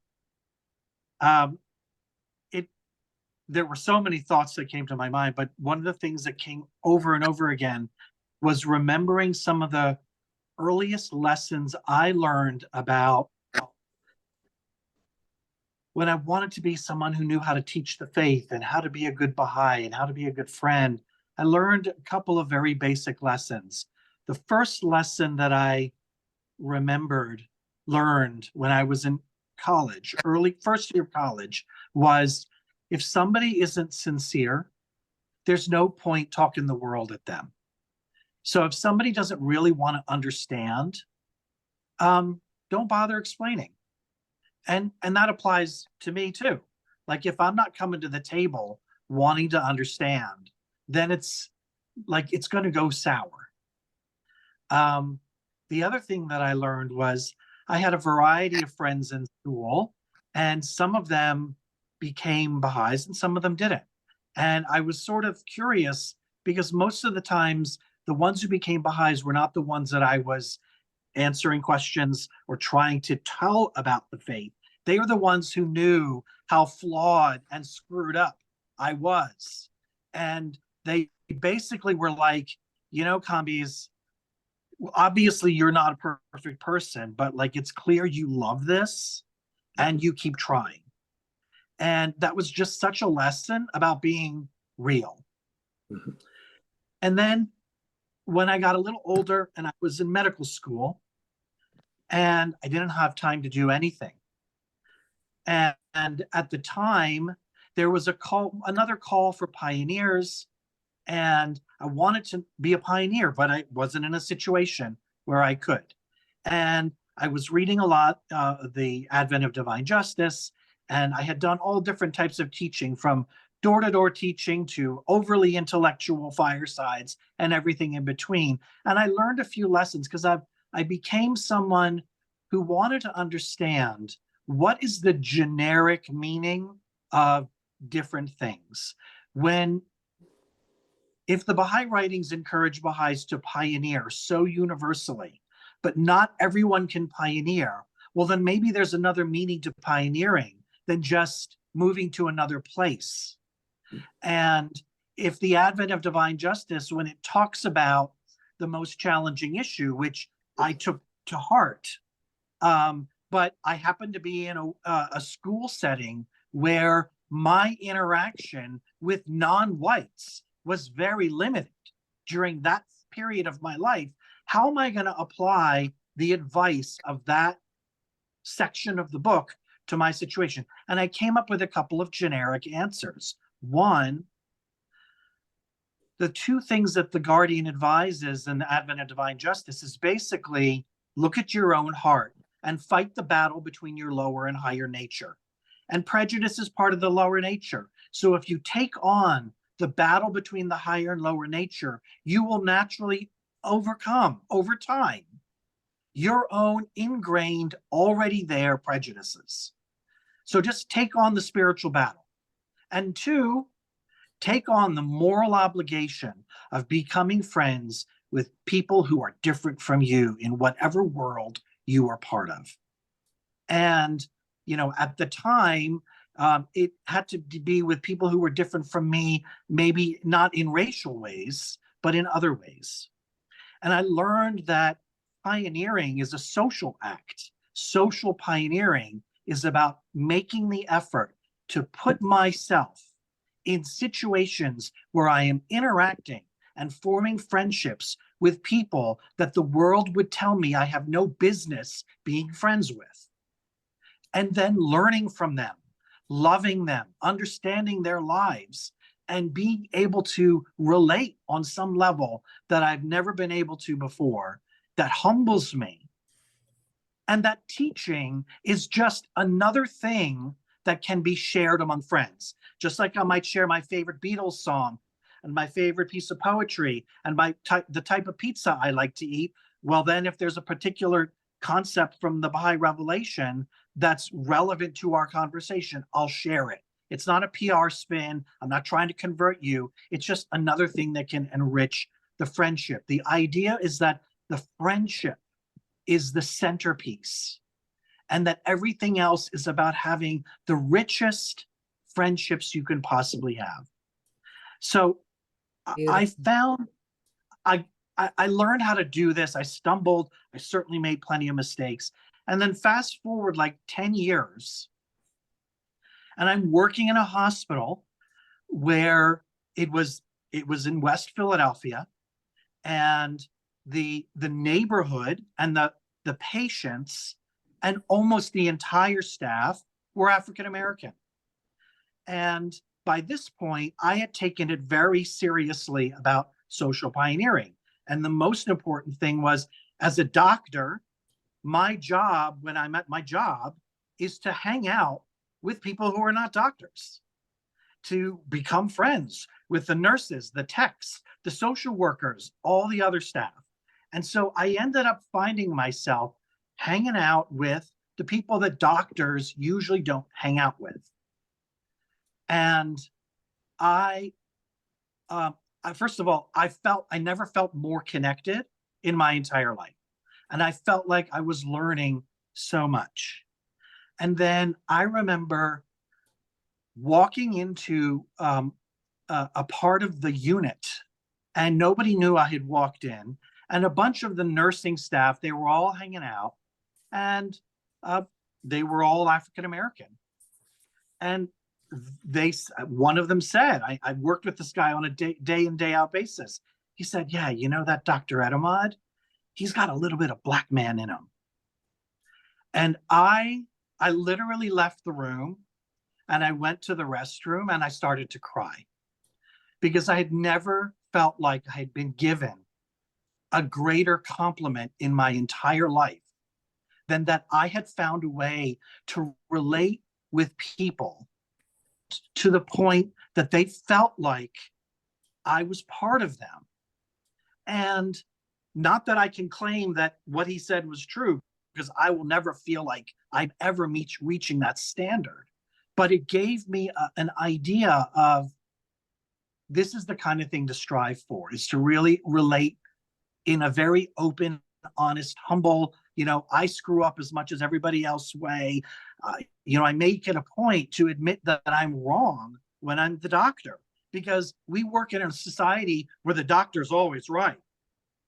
There were so many thoughts that came to my mind, but one of the things that came over and over again was remembering some of the earliest lessons I learned about when I wanted to be someone who knew how to teach the faith and how to be a good Baha'i and how to be a good friend. I learned a couple of very basic lessons. The first lesson that I learned when I was in college, first year of college, was if somebody isn't sincere, there's no point talking the world at them. So if somebody doesn't really want to understand, don't bother explaining. And that applies to me too. Like if I'm not coming to the table wanting to understand, then it's like it's going to go sour. The other thing that I learned was I had a variety of friends in school, and some of them became Baha'is and some of them didn't. And I was sort of curious because most of the times the ones who became Baha'is were not the ones that I was answering questions or trying to tell about the faith. They were the ones who knew how flawed and screwed up I was. And they basically were like, you know, Kambiz, obviously you're not a perfect person, but like it's clear you love this and you keep trying. And that was just such a lesson about being real. Mm-hmm. And then when I got a little older and I was in medical school and I didn't have time to do anything. And at the time, there was another call for pioneers, and I wanted to be a pioneer, but I wasn't in a situation where I could. And I was reading a lot, the Advent of Divine Justice, and I had done all different types of teaching, from door-to-door teaching to overly intellectual firesides and everything in between. And I learned a few lessons because I became someone who wanted to understand what is the generic meaning of different things. If the Baha'i writings encourage Baha'is to pioneer so universally, but not everyone can pioneer, well, then maybe there's another meaning to pioneering than just moving to another place. And if the Advent of Divine Justice, when it talks about the most challenging issue, which I took to heart, but I happened to be in a school setting where my interaction with non-whites was very limited during that period of my life. How am I going to apply the advice of that section of the book to my situation? And I came up with a couple of generic answers. One, the two things that the Guardian advises in the Advent of Divine Justice is basically look at your own heart and fight the battle between your lower and higher nature. And prejudice is part of the lower nature. So if you take on the battle between the higher and lower nature, you will naturally overcome over time your own ingrained, already there prejudices. So just take on the spiritual battle. And two, take on the moral obligation of becoming friends with people who are different from you in whatever world you are part of. And, you know, at the time, it had to be with people who were different from me, maybe not in racial ways, but in other ways. And I learned that pioneering is a social act. Social pioneering is about making the effort to put myself in situations where I am interacting and forming friendships with people that the world would tell me I have no business being friends with. And then learning from them, loving them, understanding their lives, and being able to relate on some level that I've never been able to before, that humbles me. And that teaching is just another thing that can be shared among friends. Just like I might share my favorite Beatles song and my favorite piece of poetry and the type of pizza I like to eat. Well, then if there's a particular concept from the Baha'i revelation that's relevant to our conversation, I'll share it. It's not a PR spin. I'm not trying to convert you. It's just another thing that can enrich the friendship. The idea is that the friendship is the centerpiece, and that everything else is about having the richest friendships you can possibly have. So I found, I learned how to do this. I stumbled. I certainly made plenty of mistakes. And then fast forward like 10 years, and I'm working in a hospital where it was in West Philadelphia, and the neighborhood and the patients and almost the entire staff were African American. And by this point, I had taken it very seriously about social pioneering. And the most important thing was, as a doctor, my job, when I'm at my job, is to hang out with people who are not doctors, to become friends with the nurses, the techs, the social workers, all the other staff. And so I ended up finding myself hanging out with the people that doctors usually don't hang out with. And first of all, I never felt more connected in my entire life. And I felt like I was learning so much. And then I remember walking into a part of the unit, and nobody knew I had walked in. And a bunch of the nursing staff, they were all hanging out, and they were all African American. And one of them said, I worked with this guy on a day in, day out basis. He said, yeah, you know that Dr. Edamad, he's got a little bit of black man in him. And I literally left the room, and I went to the restroom, and I started to cry, because I had never felt like I had been given a greater compliment in my entire life than that I had found a way to relate with people to the point that they felt like I was part of them. And not that I can claim that what he said was true, because I will never feel like I'm ever reaching that standard. But it gave me an idea of, this is the kind of thing to strive for, is to really relate in a very open, honest, humble, I screw up as much as everybody else way. I make it a point to admit that I'm wrong when I'm the doctor, because we work in a society where the doctor's always right.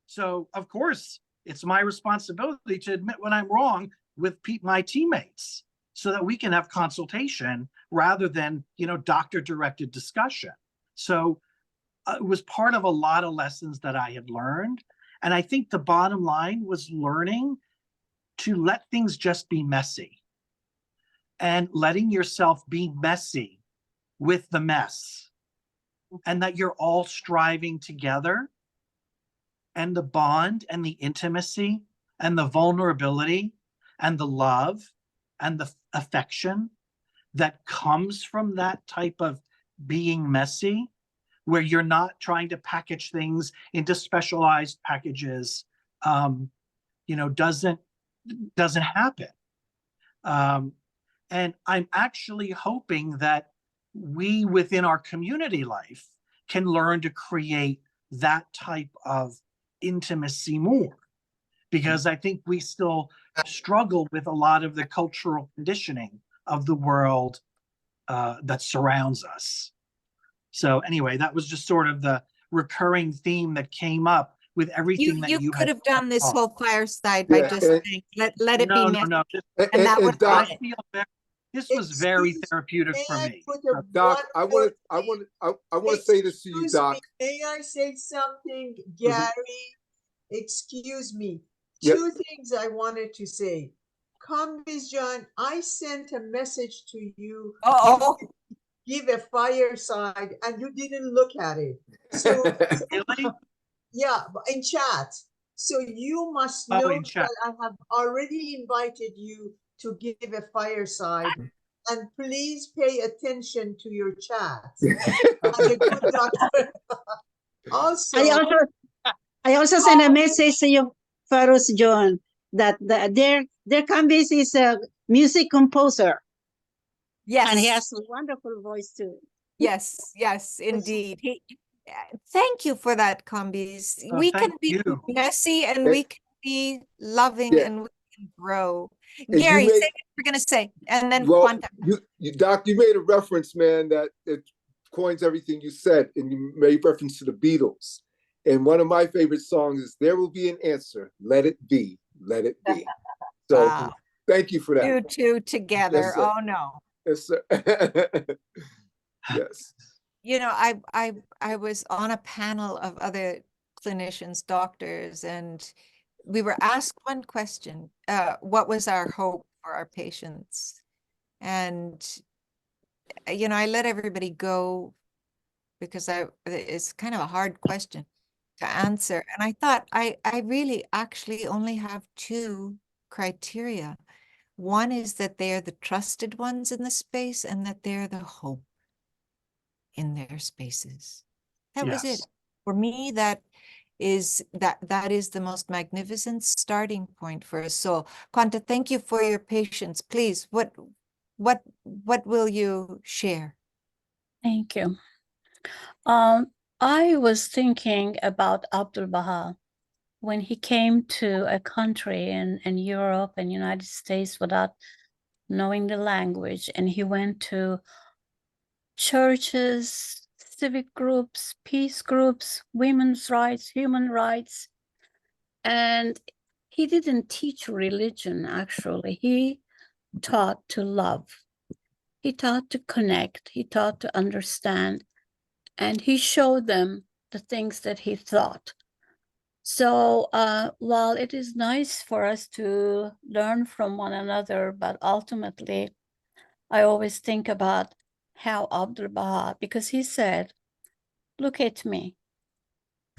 So of course, it's my responsibility to admit when I'm wrong with my teammates, so that we can have consultation rather than, doctor-directed discussion. So it was part of a lot of lessons that I had learned. And I think the bottom line was learning to let things just be messy, and letting yourself be messy with the mess, and that you're all striving together, and the bond and the intimacy and the vulnerability and the love and the affection that comes from that type of being messy, where you're not trying to package things into specialized packages, doesn't happen. And I'm actually hoping that we within our community life can learn to create that type of intimacy more, because I think we still struggle with a lot of the cultural conditioning of the world that surrounds us. So anyway, that was just sort of the recurring theme that came up with everything that you could have done this taught. whole fireside by just saying, let it be messy. No. And that would Doc, this was very therapeutic for me. Doc, I want to say this to you, Doc. May I say something, Gary? Excuse me. Two things I wanted to say. Combis John, I sent a message to you. Give a fireside, and you didn't look at it. So really? Yeah, in chat. So you must know that I have already invited you to give a fireside, and please pay attention to your chat. As a good doctor. I also sent a message to you, Farus John, that their Combis is a music composer. Yes. And he has a wonderful voice too. Yes, indeed. Thank you for that, Combis. We can be messy, and we can be loving, and we can grow. Gary, say what you're going to say, and then Quanta. Doc, you made a reference, man, that it coins everything you said, and you made reference to the Beatles. And one of my favorite songs is "There Will Be an Answer, Let It Be, Let It Be." So wow. Thank you for that. You two together. Yes, oh, no. Yes, sir. Yes. I was on a panel of other clinicians, doctors, and we were asked one question, what was our hope for our patients? And, I let everybody go because it's kind of a hard question to answer. And I thought I really actually only have two criteria. One is that they are the trusted ones in the space, and that they're the hope in their spaces. That was it. For me, that is that is the most magnificent starting point for a soul. Quanta, thank you for your patience. Please, what will you share? Thank you. I was thinking about Abdul Baha when he came to a country in Europe and United States without knowing the language, and he went to churches, civic groups, peace groups, women's rights, human rights, and he didn't teach religion, actually. He taught to love. He taught to connect. He taught to understand. And he showed them the things that he thought. So while it is nice for us to learn from one another, but ultimately, I always think about how Abdul Baha, because he said, look at me,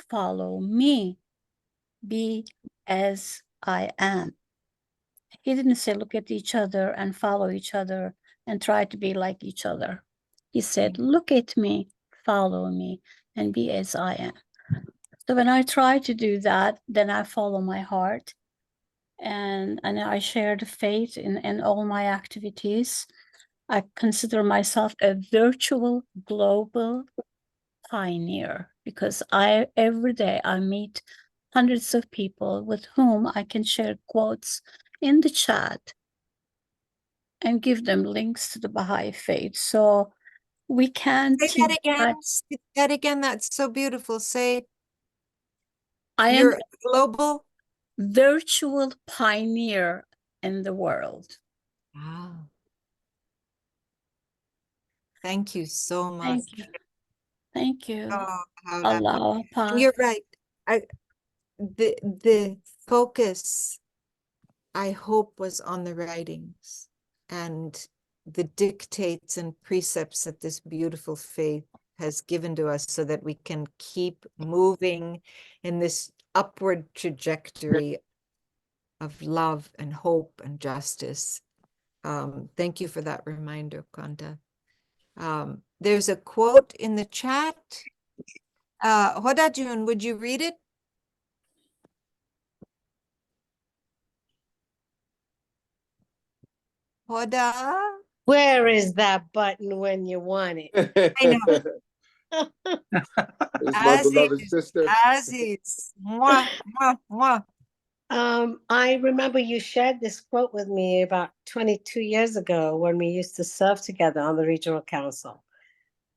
follow me, be as I am. He didn't say, look at each other and follow each other and try to be like each other. He said, look at me, follow me, and be as I am. So when I try to do that, then I follow my heart and I share the faith in all my activities. I consider myself a virtual global pioneer because every day I meet hundreds of people with whom I can share quotes in the chat and give them links to the Baha'i faith. So we can Say that again. Say that again. That's so beautiful. Say you're a global virtual pioneer in the world. Wow. Thank you so much. Thank you. Thank you. Oh, Allah. You're right. The focus, I hope, was on the writings and the dictates and precepts that this beautiful faith has given to us so that we can keep moving in this upward trajectory of love and hope and justice. Thank you for that reminder, Kanta. There's a quote in the chat. Hodajun, would you read it? Hoda? Where is that button when you want it? I know. It's my beloved sister. Aziz. Mwah, mwah, mwah. I remember you shared this quote with me about 22 years ago when we used to serve together on the regional council.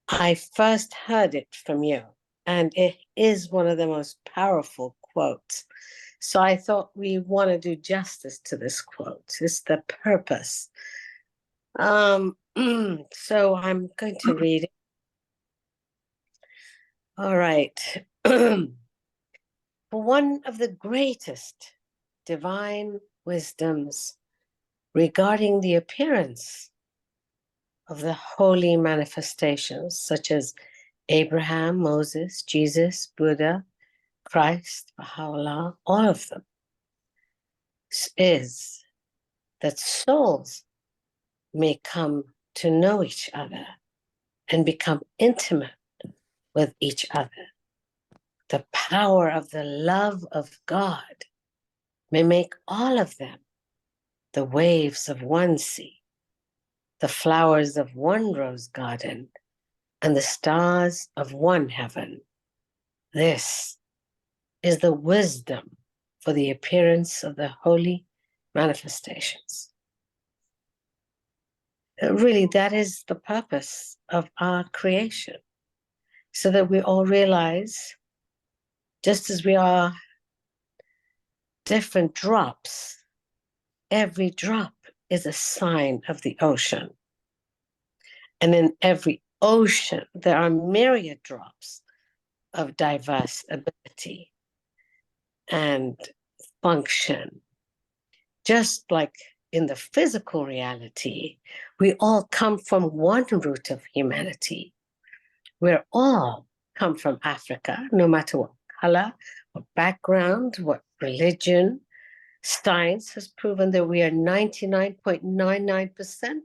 I first heard it from you, and it is one of the most powerful quotes. So I thought we want to do justice to this quote. It's the purpose. So I'm going to read it. All right. For one of the greatest divine wisdoms regarding the appearance of the holy manifestations, such as Abraham, Moses, Jesus, Buddha, Christ, Baha'u'llah, all of them, is that souls may come to know each other and become intimate with each other. The power of the love of God may make all of them the waves of one sea, the flowers of one rose garden, and the stars of one heaven. This is the wisdom for the appearance of the holy manifestations. Really, that is the purpose of our creation, so that we all realize, just as we are different drops, every drop is a sign of the ocean. And in every ocean, there are myriad drops of diverse ability and function. Just like in the physical reality, we all come from one root of humanity. We're all come from Africa, no matter what color, what background, what religion. Science has proven that we are 99.99%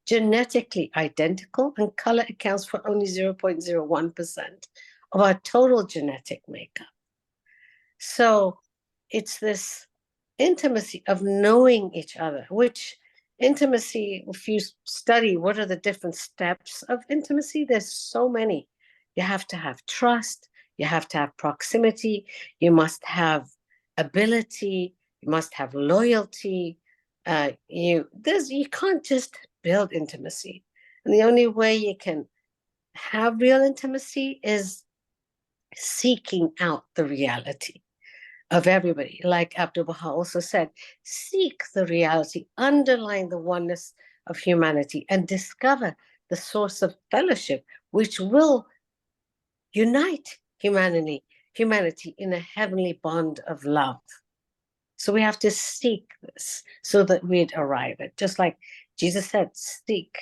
genetically identical, and color accounts for only 0.01% of our total genetic makeup. So it's this intimacy of knowing each other, which intimacy, if you study what are the different steps of intimacy, there's so many. You have to have trust, you have to have proximity, you must have ability, you must have loyalty. You can't just build intimacy. And the only way you can have real intimacy is seeking out the reality of everybody. Like Abdu'l-Baha also said, seek the reality, underline the oneness of humanity, and discover the source of fellowship, which will unite humanity in a heavenly bond of love. So we have to seek this so that we'd arrive at, just like Jesus said, seek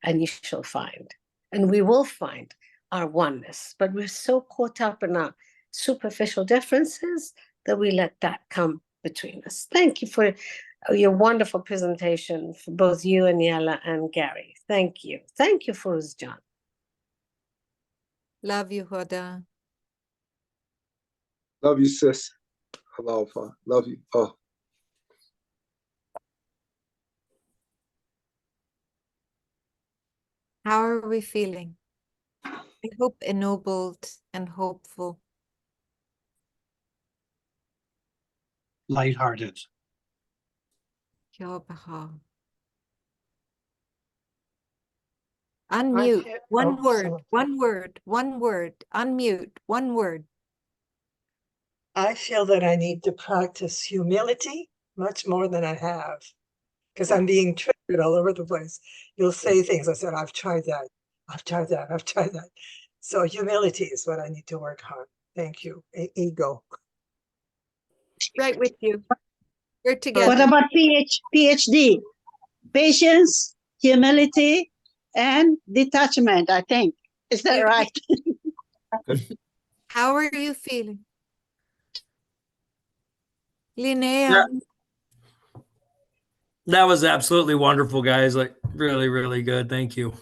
and you shall find. And we will find our oneness, but we're so caught up in our superficial differences that we let that come between us. Thank you for your wonderful presentation, for both you, Aniela, and Gary. Thank you. Thank you, Furuz John. Love you, Hoda. Love you, sis. Aloha. Love you. Oh. How are we feeling? I hope ennobled and hopeful. Lighthearted. Yabaha. Unmute. One word. Unmute. One word. I feel that I need to practice humility much more than I have, because I'm being triggered all over the place. You'll say things. I said, I've tried that. I've tried that. I've tried that. So humility is what I need to work on. Thank you. Ego. Right with you. We're together. What about PhD? Patience, humility, and detachment, I think. Is that right? How are you feeling? Linnea. Yeah. That was absolutely wonderful, guys. Like really, really good. Thank you.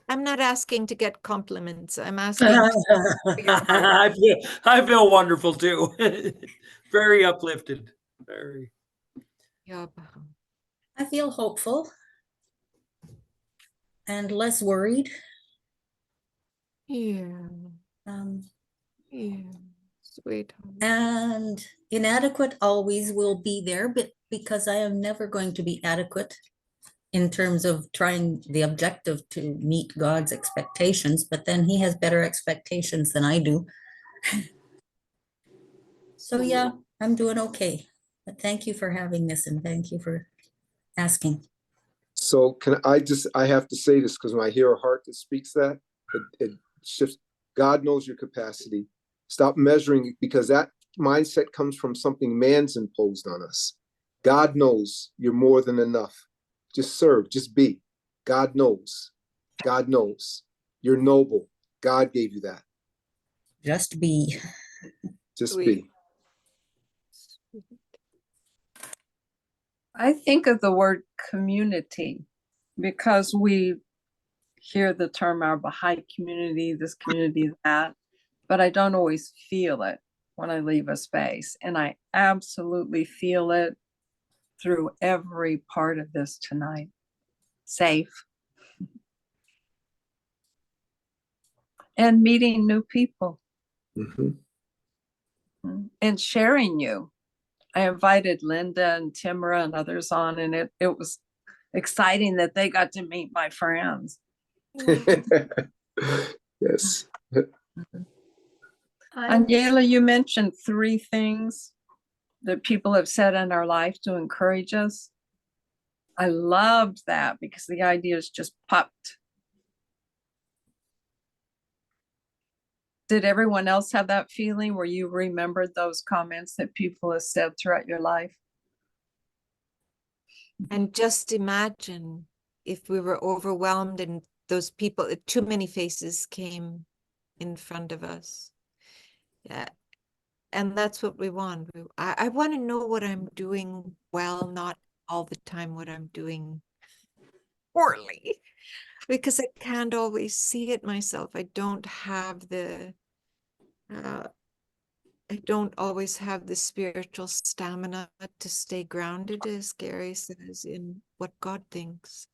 I'm not asking to get compliments. I'm asking. I feel wonderful too. Very uplifted. Very. I feel hopeful and less worried. Yeah. Yeah. Sweetheart. And inadequate always will be there, but because I am never going to be adequate in terms of trying the objective to meet God's expectations, but then he has better expectations than I do. So yeah, I'm doing okay. But thank you for having this and thank you for asking. So I have to say this because when I hear a heart that speaks that, it shifts. God knows your capacity. Stop measuring, because that mindset comes from something man's imposed on us. God knows you're more than enough. Just serve, just be. God knows. God knows. You're noble. God gave you that. Just be. Just be. I think of the word community because we hear the term our Baha'i community, this community, that, but I don't always feel it when I leave a space. And I absolutely feel it through every part of this tonight. Safe. And meeting new people. Mm-hmm. And sharing you. I invited Linda and Timra and others on, and it was exciting that they got to meet my friends. Yes. Aniela, you mentioned 3 things that people have said in our life to encourage us. I loved that because the ideas just popped. Did everyone else have that feeling where you remembered those comments that people have said throughout your life? And just imagine if we were overwhelmed and those people, too many faces came in front of us. Yeah. And that's what we want. I want to know what I'm doing well, not all the time what I'm doing poorly. because I can't always see it myself. I don't always have the spiritual stamina to stay grounded, as Gary says, in what God thinks.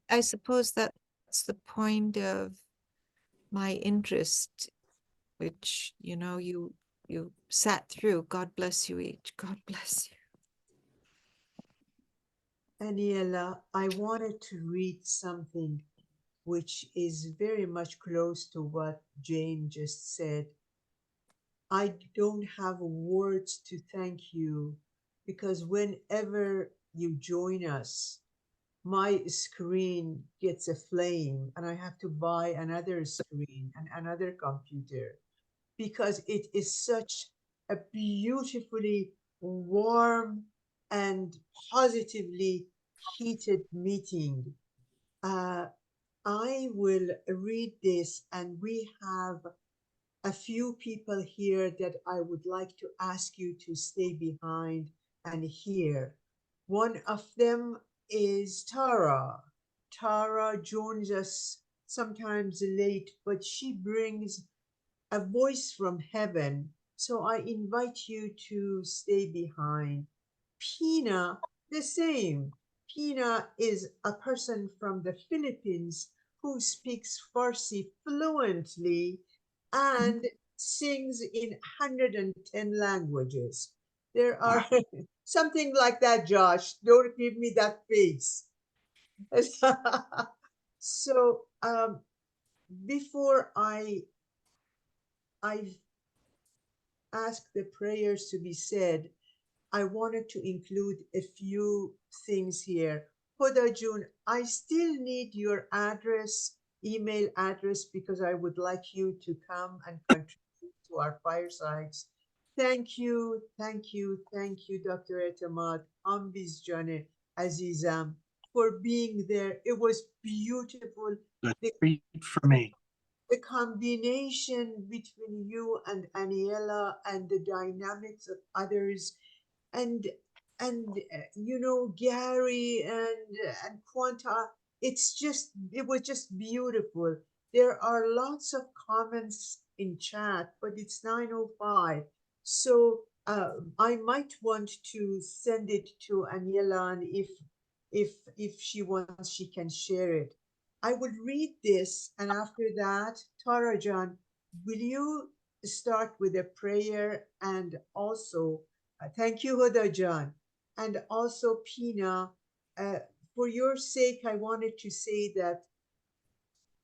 I suppose that's the point of my interest, which, you sat through. God bless you each. God bless you. Aniela, I wanted to read something which is very much close to what Jane just said. I don't have words to thank you because whenever you join us, my screen gets a flame and I have to buy another screen and another computer because it is such a beautifully warm and positively heated meeting. I will read this, and we have a few people here that I would like to ask you to stay behind and hear. One of them is Tara. Tara joins us sometimes late, but she brings a voice from heaven. So I invite you to stay behind. Pina, the same. Pina is a person from the Philippines who speaks Farsi fluently and sings in 110 languages. There are something like that, Josh. Don't give me that face. So before I ask the prayers to be said, I wanted to include a few things here. Huda June, I still need your address, email address, because I would like you to come and contribute to our firesides. Thank you, Dr. Etemad, Ambiz Jane Azizam, for being there. It was beautiful. Good treat for me. The combination between you and Aniela and the dynamics of others and Gary and Quanta, it was just beautiful. There are lots of comments in chat, but it's 9:05, so I might want to send it to Aniela, and if she wants, she can share it. I will read this, and after that, Tarajan, will you start with a prayer? And also, thank you, Huda Jan. And also, Pina, for your sake, I wanted to say that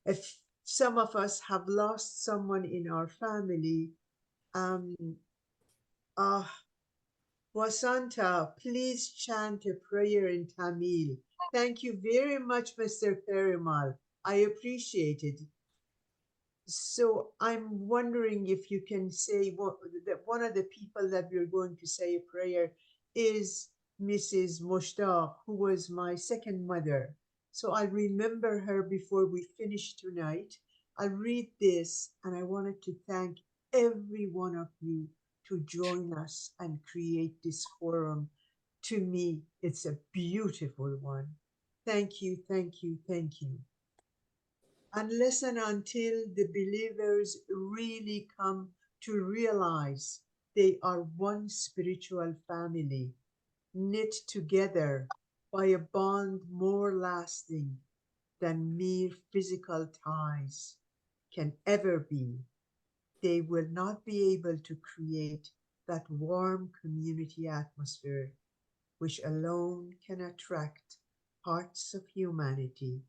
if some of us have lost someone in our family, Wasanta, please chant a prayer in Tamil. Thank you very much, Mr. Perimal. I appreciate it. So I'm wondering if you can say that one of the people that we're going to say a prayer is Mrs. Moshtagh, who was my second mother. So I'll remember her before we finish tonight. I'll read this, and I wanted to thank every one of you to join us and create this forum. To me, it's a beautiful one. Thank you, thank you, thank you. Unless and until the believers really come to realize they are one spiritual family, knit together by a bond more lasting than mere physical ties can ever be, they will not be able to create that warm community atmosphere which alone can attract hearts of humanity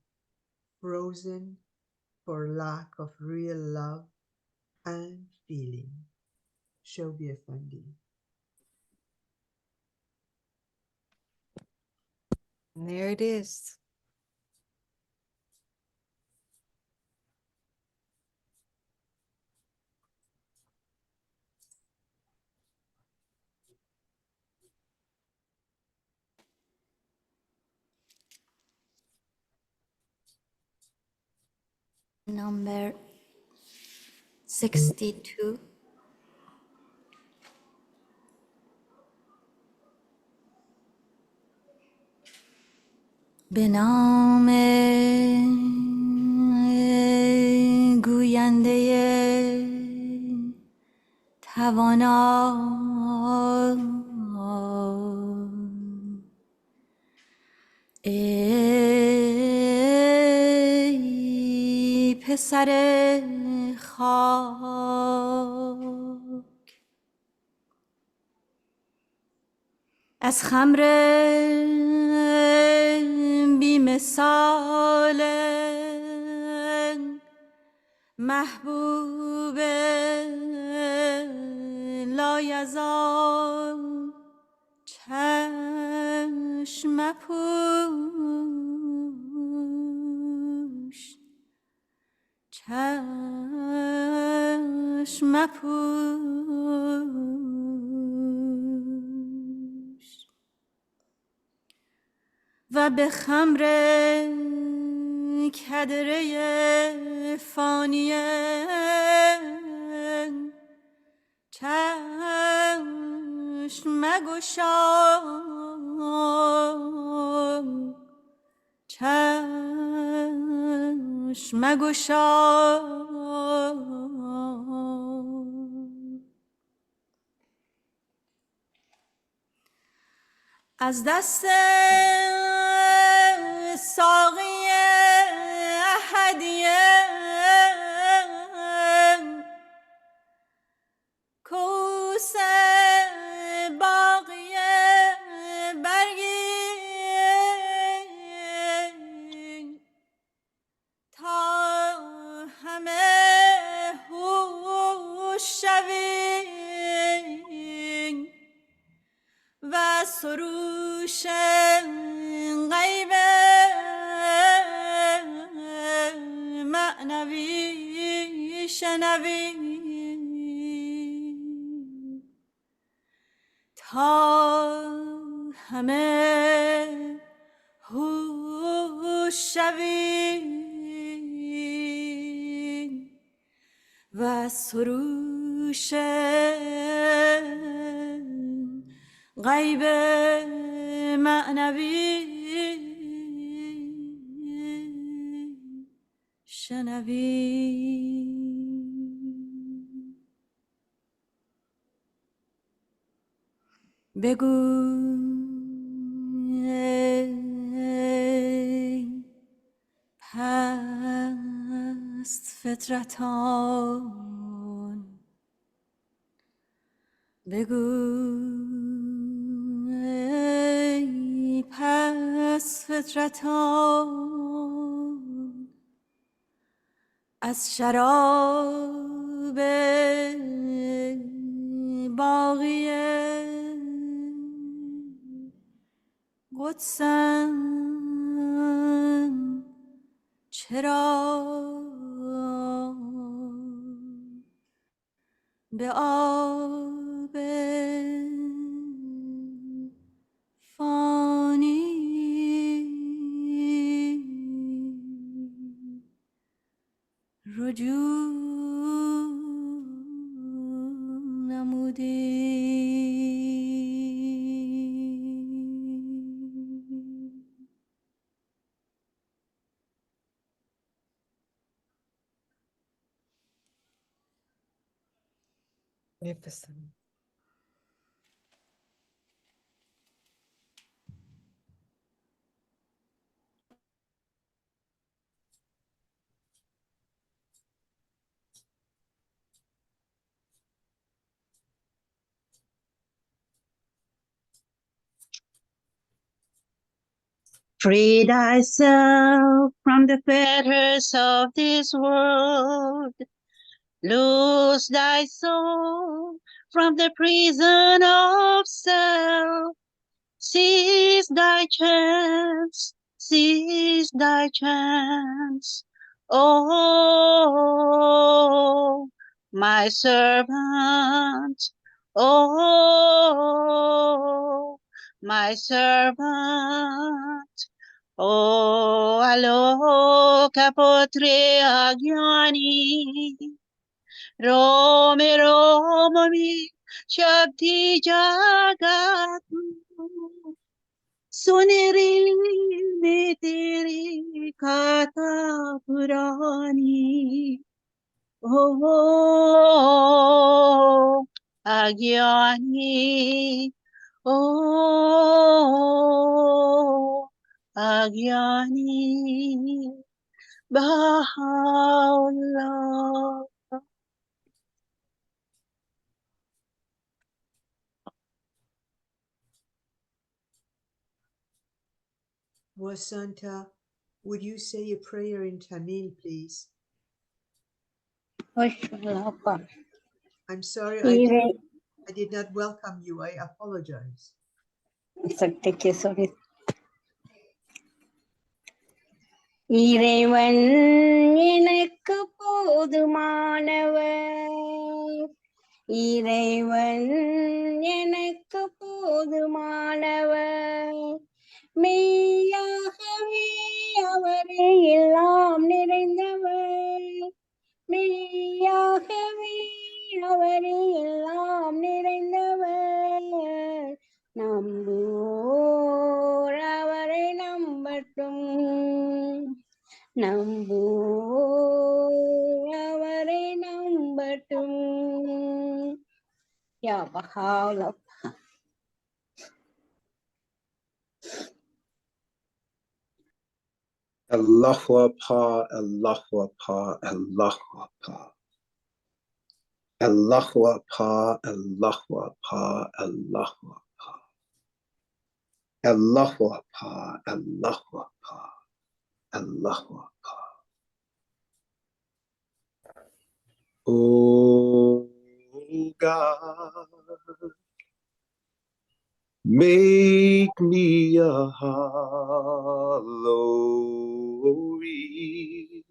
frozen for lack of real love and feeling. Shobi Effendi. And there it is. Number 62. به نام گوینده توانا، ای پسر خاک، از خمر بی مثال محبوب لایزال چشم مپوش، چشم مپوش و به خمر کدره فانیه چشم مگشا، چشم مگشا. از دست ساقی احدیه کوس باقیه برگی تا همه هوش شوی و سروش غیب معنوی شنوی، تا همه هوش شوی و سروش غیب معنوی شنوی. بگو ای پست فطرتان، بگو ای پست فطرتان، از شراب باقی قدسم چرا به آب فانی رجوع نمودی. Magnificent. Free thyself from the fetters of this world. Loose thy soul from the prison of self. Seize thy chance, seize thy chance. Oh, my servant. Oh, my servant. Oh, aloka potre agyani. Rome Romami Shakti Jagat सुनहरे में तेरी गाथा पुरानी हो अज्ञानी ओ अज्ञानी Baha'u'llah. Wasanta, would you say a prayer in Tamil, please? I'm sorry, I did not welcome you. I apologize. Sorry. இறைவன் எனக்கு போதுமானவர் இறைவன் எனக்கு போதுமானவர் மெய்யாகவே அவரே எல்லாம் நிறைந்தவர் மெய்யாகவே அவரே எல்லாம் நிறைந்தவர் நம்புவோர் அவரை நம்பட்டும் நம்புவோர் அவரை நம்பட்டும் யா Baha'u'llah. Allahu Akbar, Allahu Akbar, Allahu Akbar. Allahu Akbar, Allahu Akbar, Allahu Akbar. Allahu Akbar, Allahu Akbar, Allahu Akbar. Oh God, make me a hollow reed,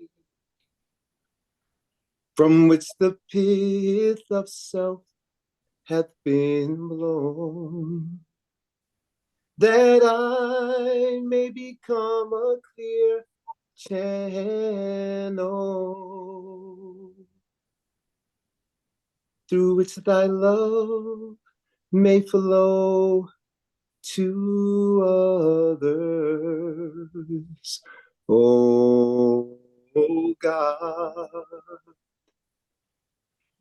from which the pith of self hath been blown, that I may become a clear channel, through which thy love may flow to others. Oh God,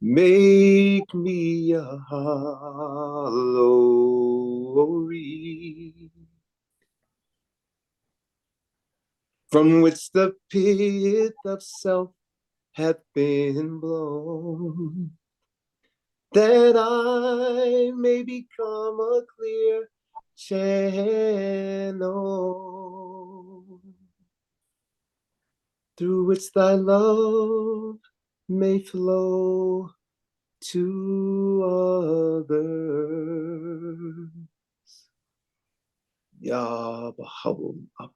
make me a hollow reed, from which the pith of self hath been blown, that I may become a clear channel, through which thy love may flow to others. Ya Baha'u'llah.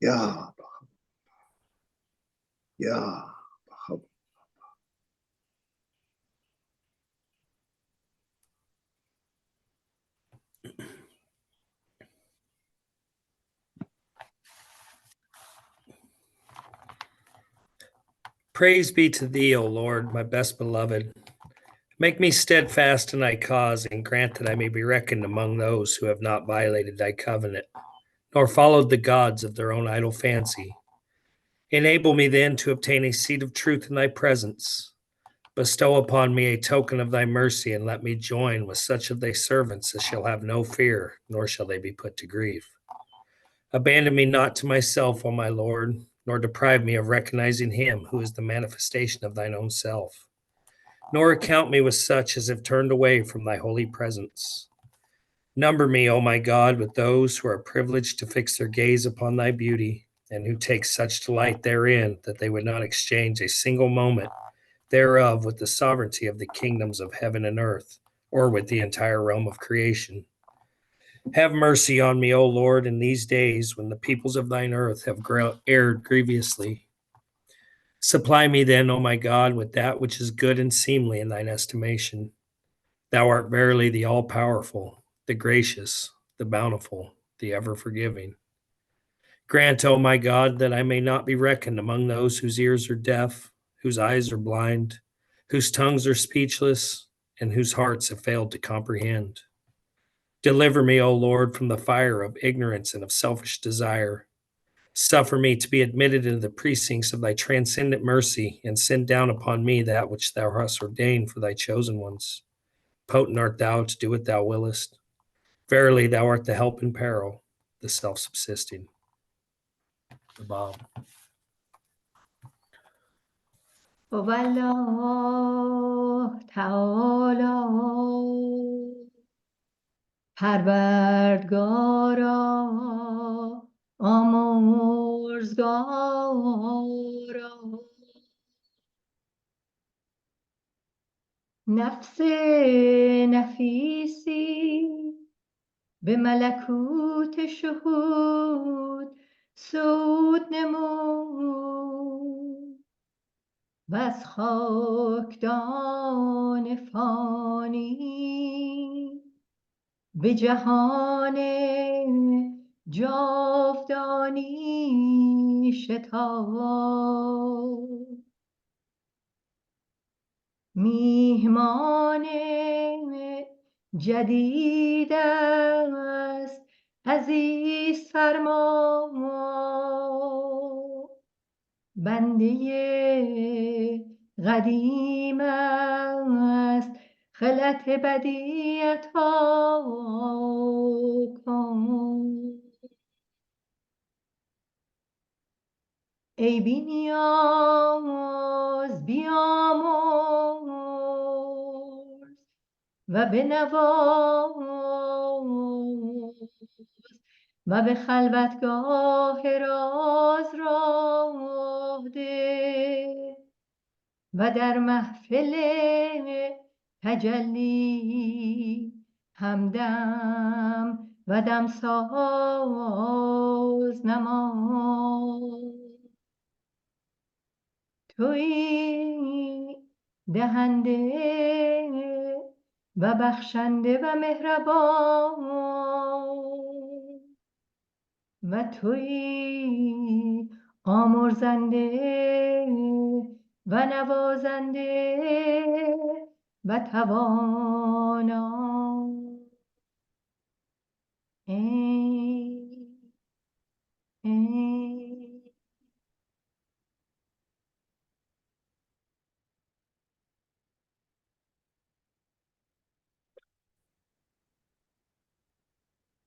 Ya Baha'u'llah. Ya Baha'u'llah. Praise be to thee, O Lord, my best beloved. Make me steadfast in thy cause, and grant that I may be reckoned among those who have not violated thy covenant, nor followed the gods of their own idle fancy. Enable me then to obtain a seat of truth in thy presence. Bestow upon me a token of thy mercy, and let me join with such of thy servants as shall have no fear, nor shall they be put to grief. Abandon me not to myself, O my Lord, nor deprive me of recognizing him who is the manifestation of thine own self, nor account me with such as have turned away from thy holy presence. Number me, O my God, with those who are privileged to fix their gaze upon thy beauty, and who take such delight therein that they would not exchange a single moment thereof with the sovereignty of the kingdoms of heaven and earth, or with the entire realm of creation. Have mercy on me, O Lord, in these days when the peoples of thine earth have erred grievously. Supply me then, O my God, with that which is good and seemly in thine estimation. Thou art verily the all-powerful, the gracious, the bountiful, the ever-forgiving. Grant, O my God, that I may not be reckoned among those whose ears are deaf, whose eyes are blind, whose tongues are speechless, and whose hearts have failed to comprehend. Deliver me, O Lord, from the fire of ignorance and of selfish desire. Suffer me to be admitted into the precincts of thy transcendent mercy, and send down upon me that which thou hast ordained for thy chosen ones. Potent art thou to do what thou willest. Verily, thou art the help in peril, the self-subsisting. The bomb. والله تعالی پروردگارا آمرزگارا نفس نفیسی به ملکوت شهود سود نمود و از خاکدان فانی به جهان جاودانی شتاب میهمان جدید است عزیز فرما بنده قدیم است خلعت بدیعت کن ای بی نیاز بیامرز و بنواز و به خلوتگاه راز راه ده و در محفل تجلی همدم و دمساز نما تویی دهنده و بخشنده و مهربان و تویی آمرزنده و نوازنده و توانا ای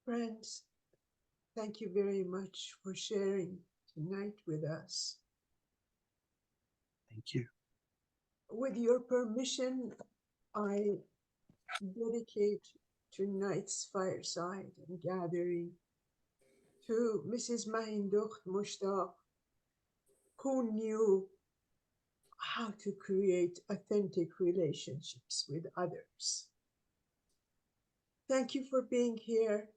Friends, thank you very much for sharing tonight with us. Thank you. With your permission, I dedicate tonight's fireside and gathering to Mrs. Mahin Moshtagh, who knew how to create authentic relationships with others. Thank you for being here.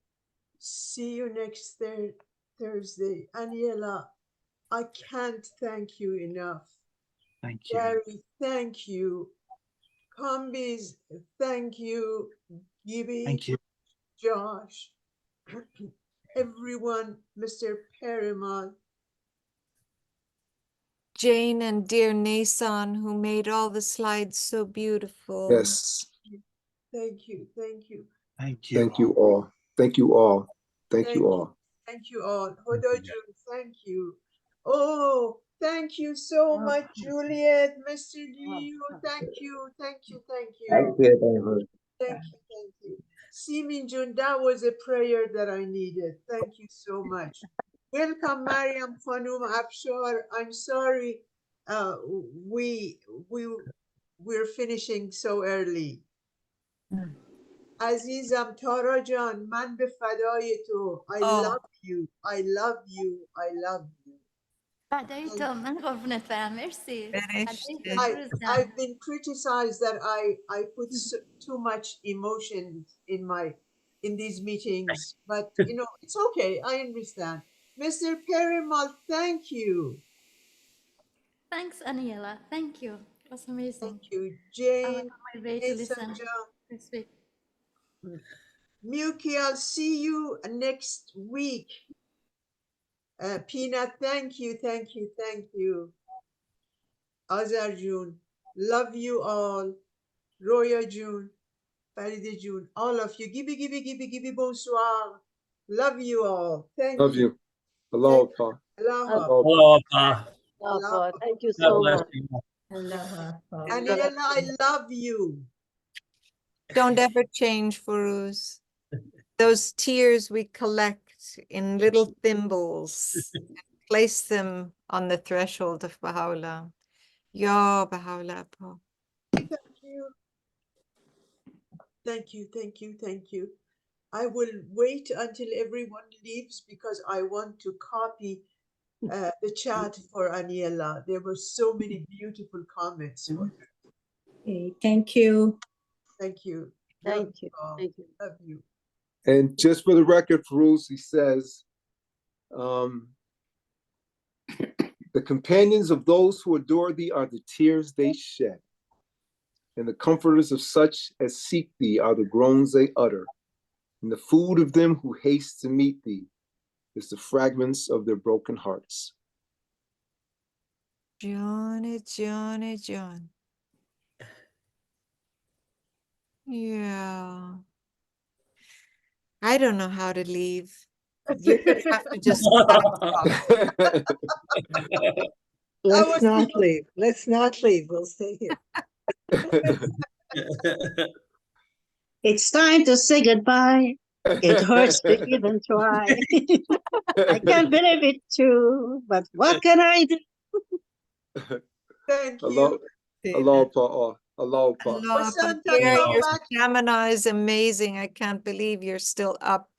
See you next Thursday. Aniela, I can't thank you enough. Thank you. Gary, thank you. Combis, thank you. Gibby, Thank you. Josh, everyone, Mr. Perimal. Jane and dear Nason, who made all the slides so beautiful. Yes. Thank you, thank you. Thank you. Thank you all. Thank you all. Thank you all. Thank you all. Hodojun, thank you. Oh, thank you so much, Juliet, Mr. Liu. Thank you, thank you, thank you. Thank you very much. Thank you, thank you. Simin Jun, that was a prayer that I needed. Thank you so much. Welcome, Mariam Khanum Afshar. I'm sorry we're finishing so early. عزیزم تارا جان من به فدای تو I love you I love you I love you فدای تو من قربونت برم مرسی I've been criticized that I put too much emotion in these meetings, but you know it's okay. I understand. Mr. Perimal, thank you. Thanks, Aniela. Thank you. It was amazing. Thank you, I was Jane. on my way to listen this week. Muki, I'll see you next week. Peanut, thank you, thank you, thank you. Azar June, love you all. Roya June, Paris de June, all of you. Gibi, bonsoir. Love you all. Thank Love you. you. Aloha. Aloha. Aloha. Aloha. Thank you God so bless much. you. Aloha. Aniela, I love you. Don't ever change, Furuz. Those tears we collect in little thimbles, place them on the threshold of Baha'u'llah. Ya Baha'u'llah. Thank you. Thank you, thank you, thank you. I will wait until everyone leaves because I want to copy the chat for Aniela. There were so many beautiful comments for her. Okay, thank you. Thank you. Thank you. All. Thank you. Love you. And just for the record, Farouz, he says, the companions of those who adore thee are the tears they shed, and the comforters of such as seek thee are the groans they utter, and the food of them who haste to meet thee is the fragments of their broken hearts. Johnny. Yeah. I don't know how to leave. You're gonna have to just cut us off. Let's not leave. Let's not leave. We'll stay here. It's time to say goodbye. It hurts to even try. I can't believe it too, but what can I do? Thank Aloha. Aloha. Allah, Basanta, Pierre, come your back. stamina is amazing. I can't believe you're still up.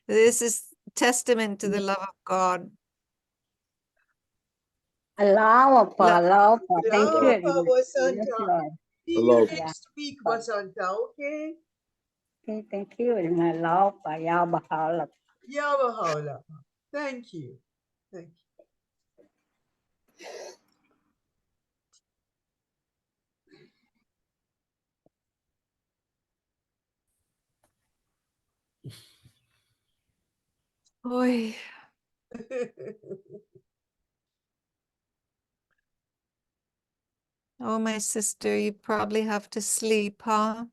This is testament to the love of God. Aloha. Thank you. Aloha, Basanta. Yes, Lord. See you Aloha. next week, Basanta, okay? Okay, thank you. Aloha. Ya Baha'u'llah. Ya Baha'u'llah. Thank you. Thank you. Oy. Oh, my sister, you probably have to sleep, huh?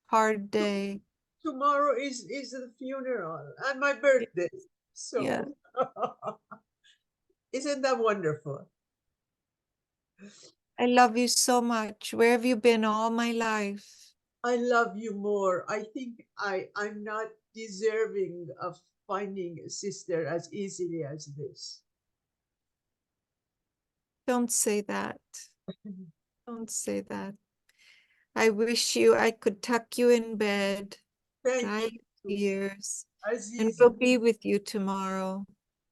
Hard day. Tomorrow is the funeral and my birthday. So Yeah. isn't that wonderful? I love you so much. Where have you been all my life? I love you more. I think I'm not deserving of finding a sister as easily as this. Don't say that. Don't say that. I wish I could tuck you in bed, dry your tears, and Aziz, we'll be with you tomorrow.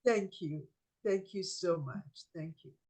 thank you. Thank you so much. Thank you.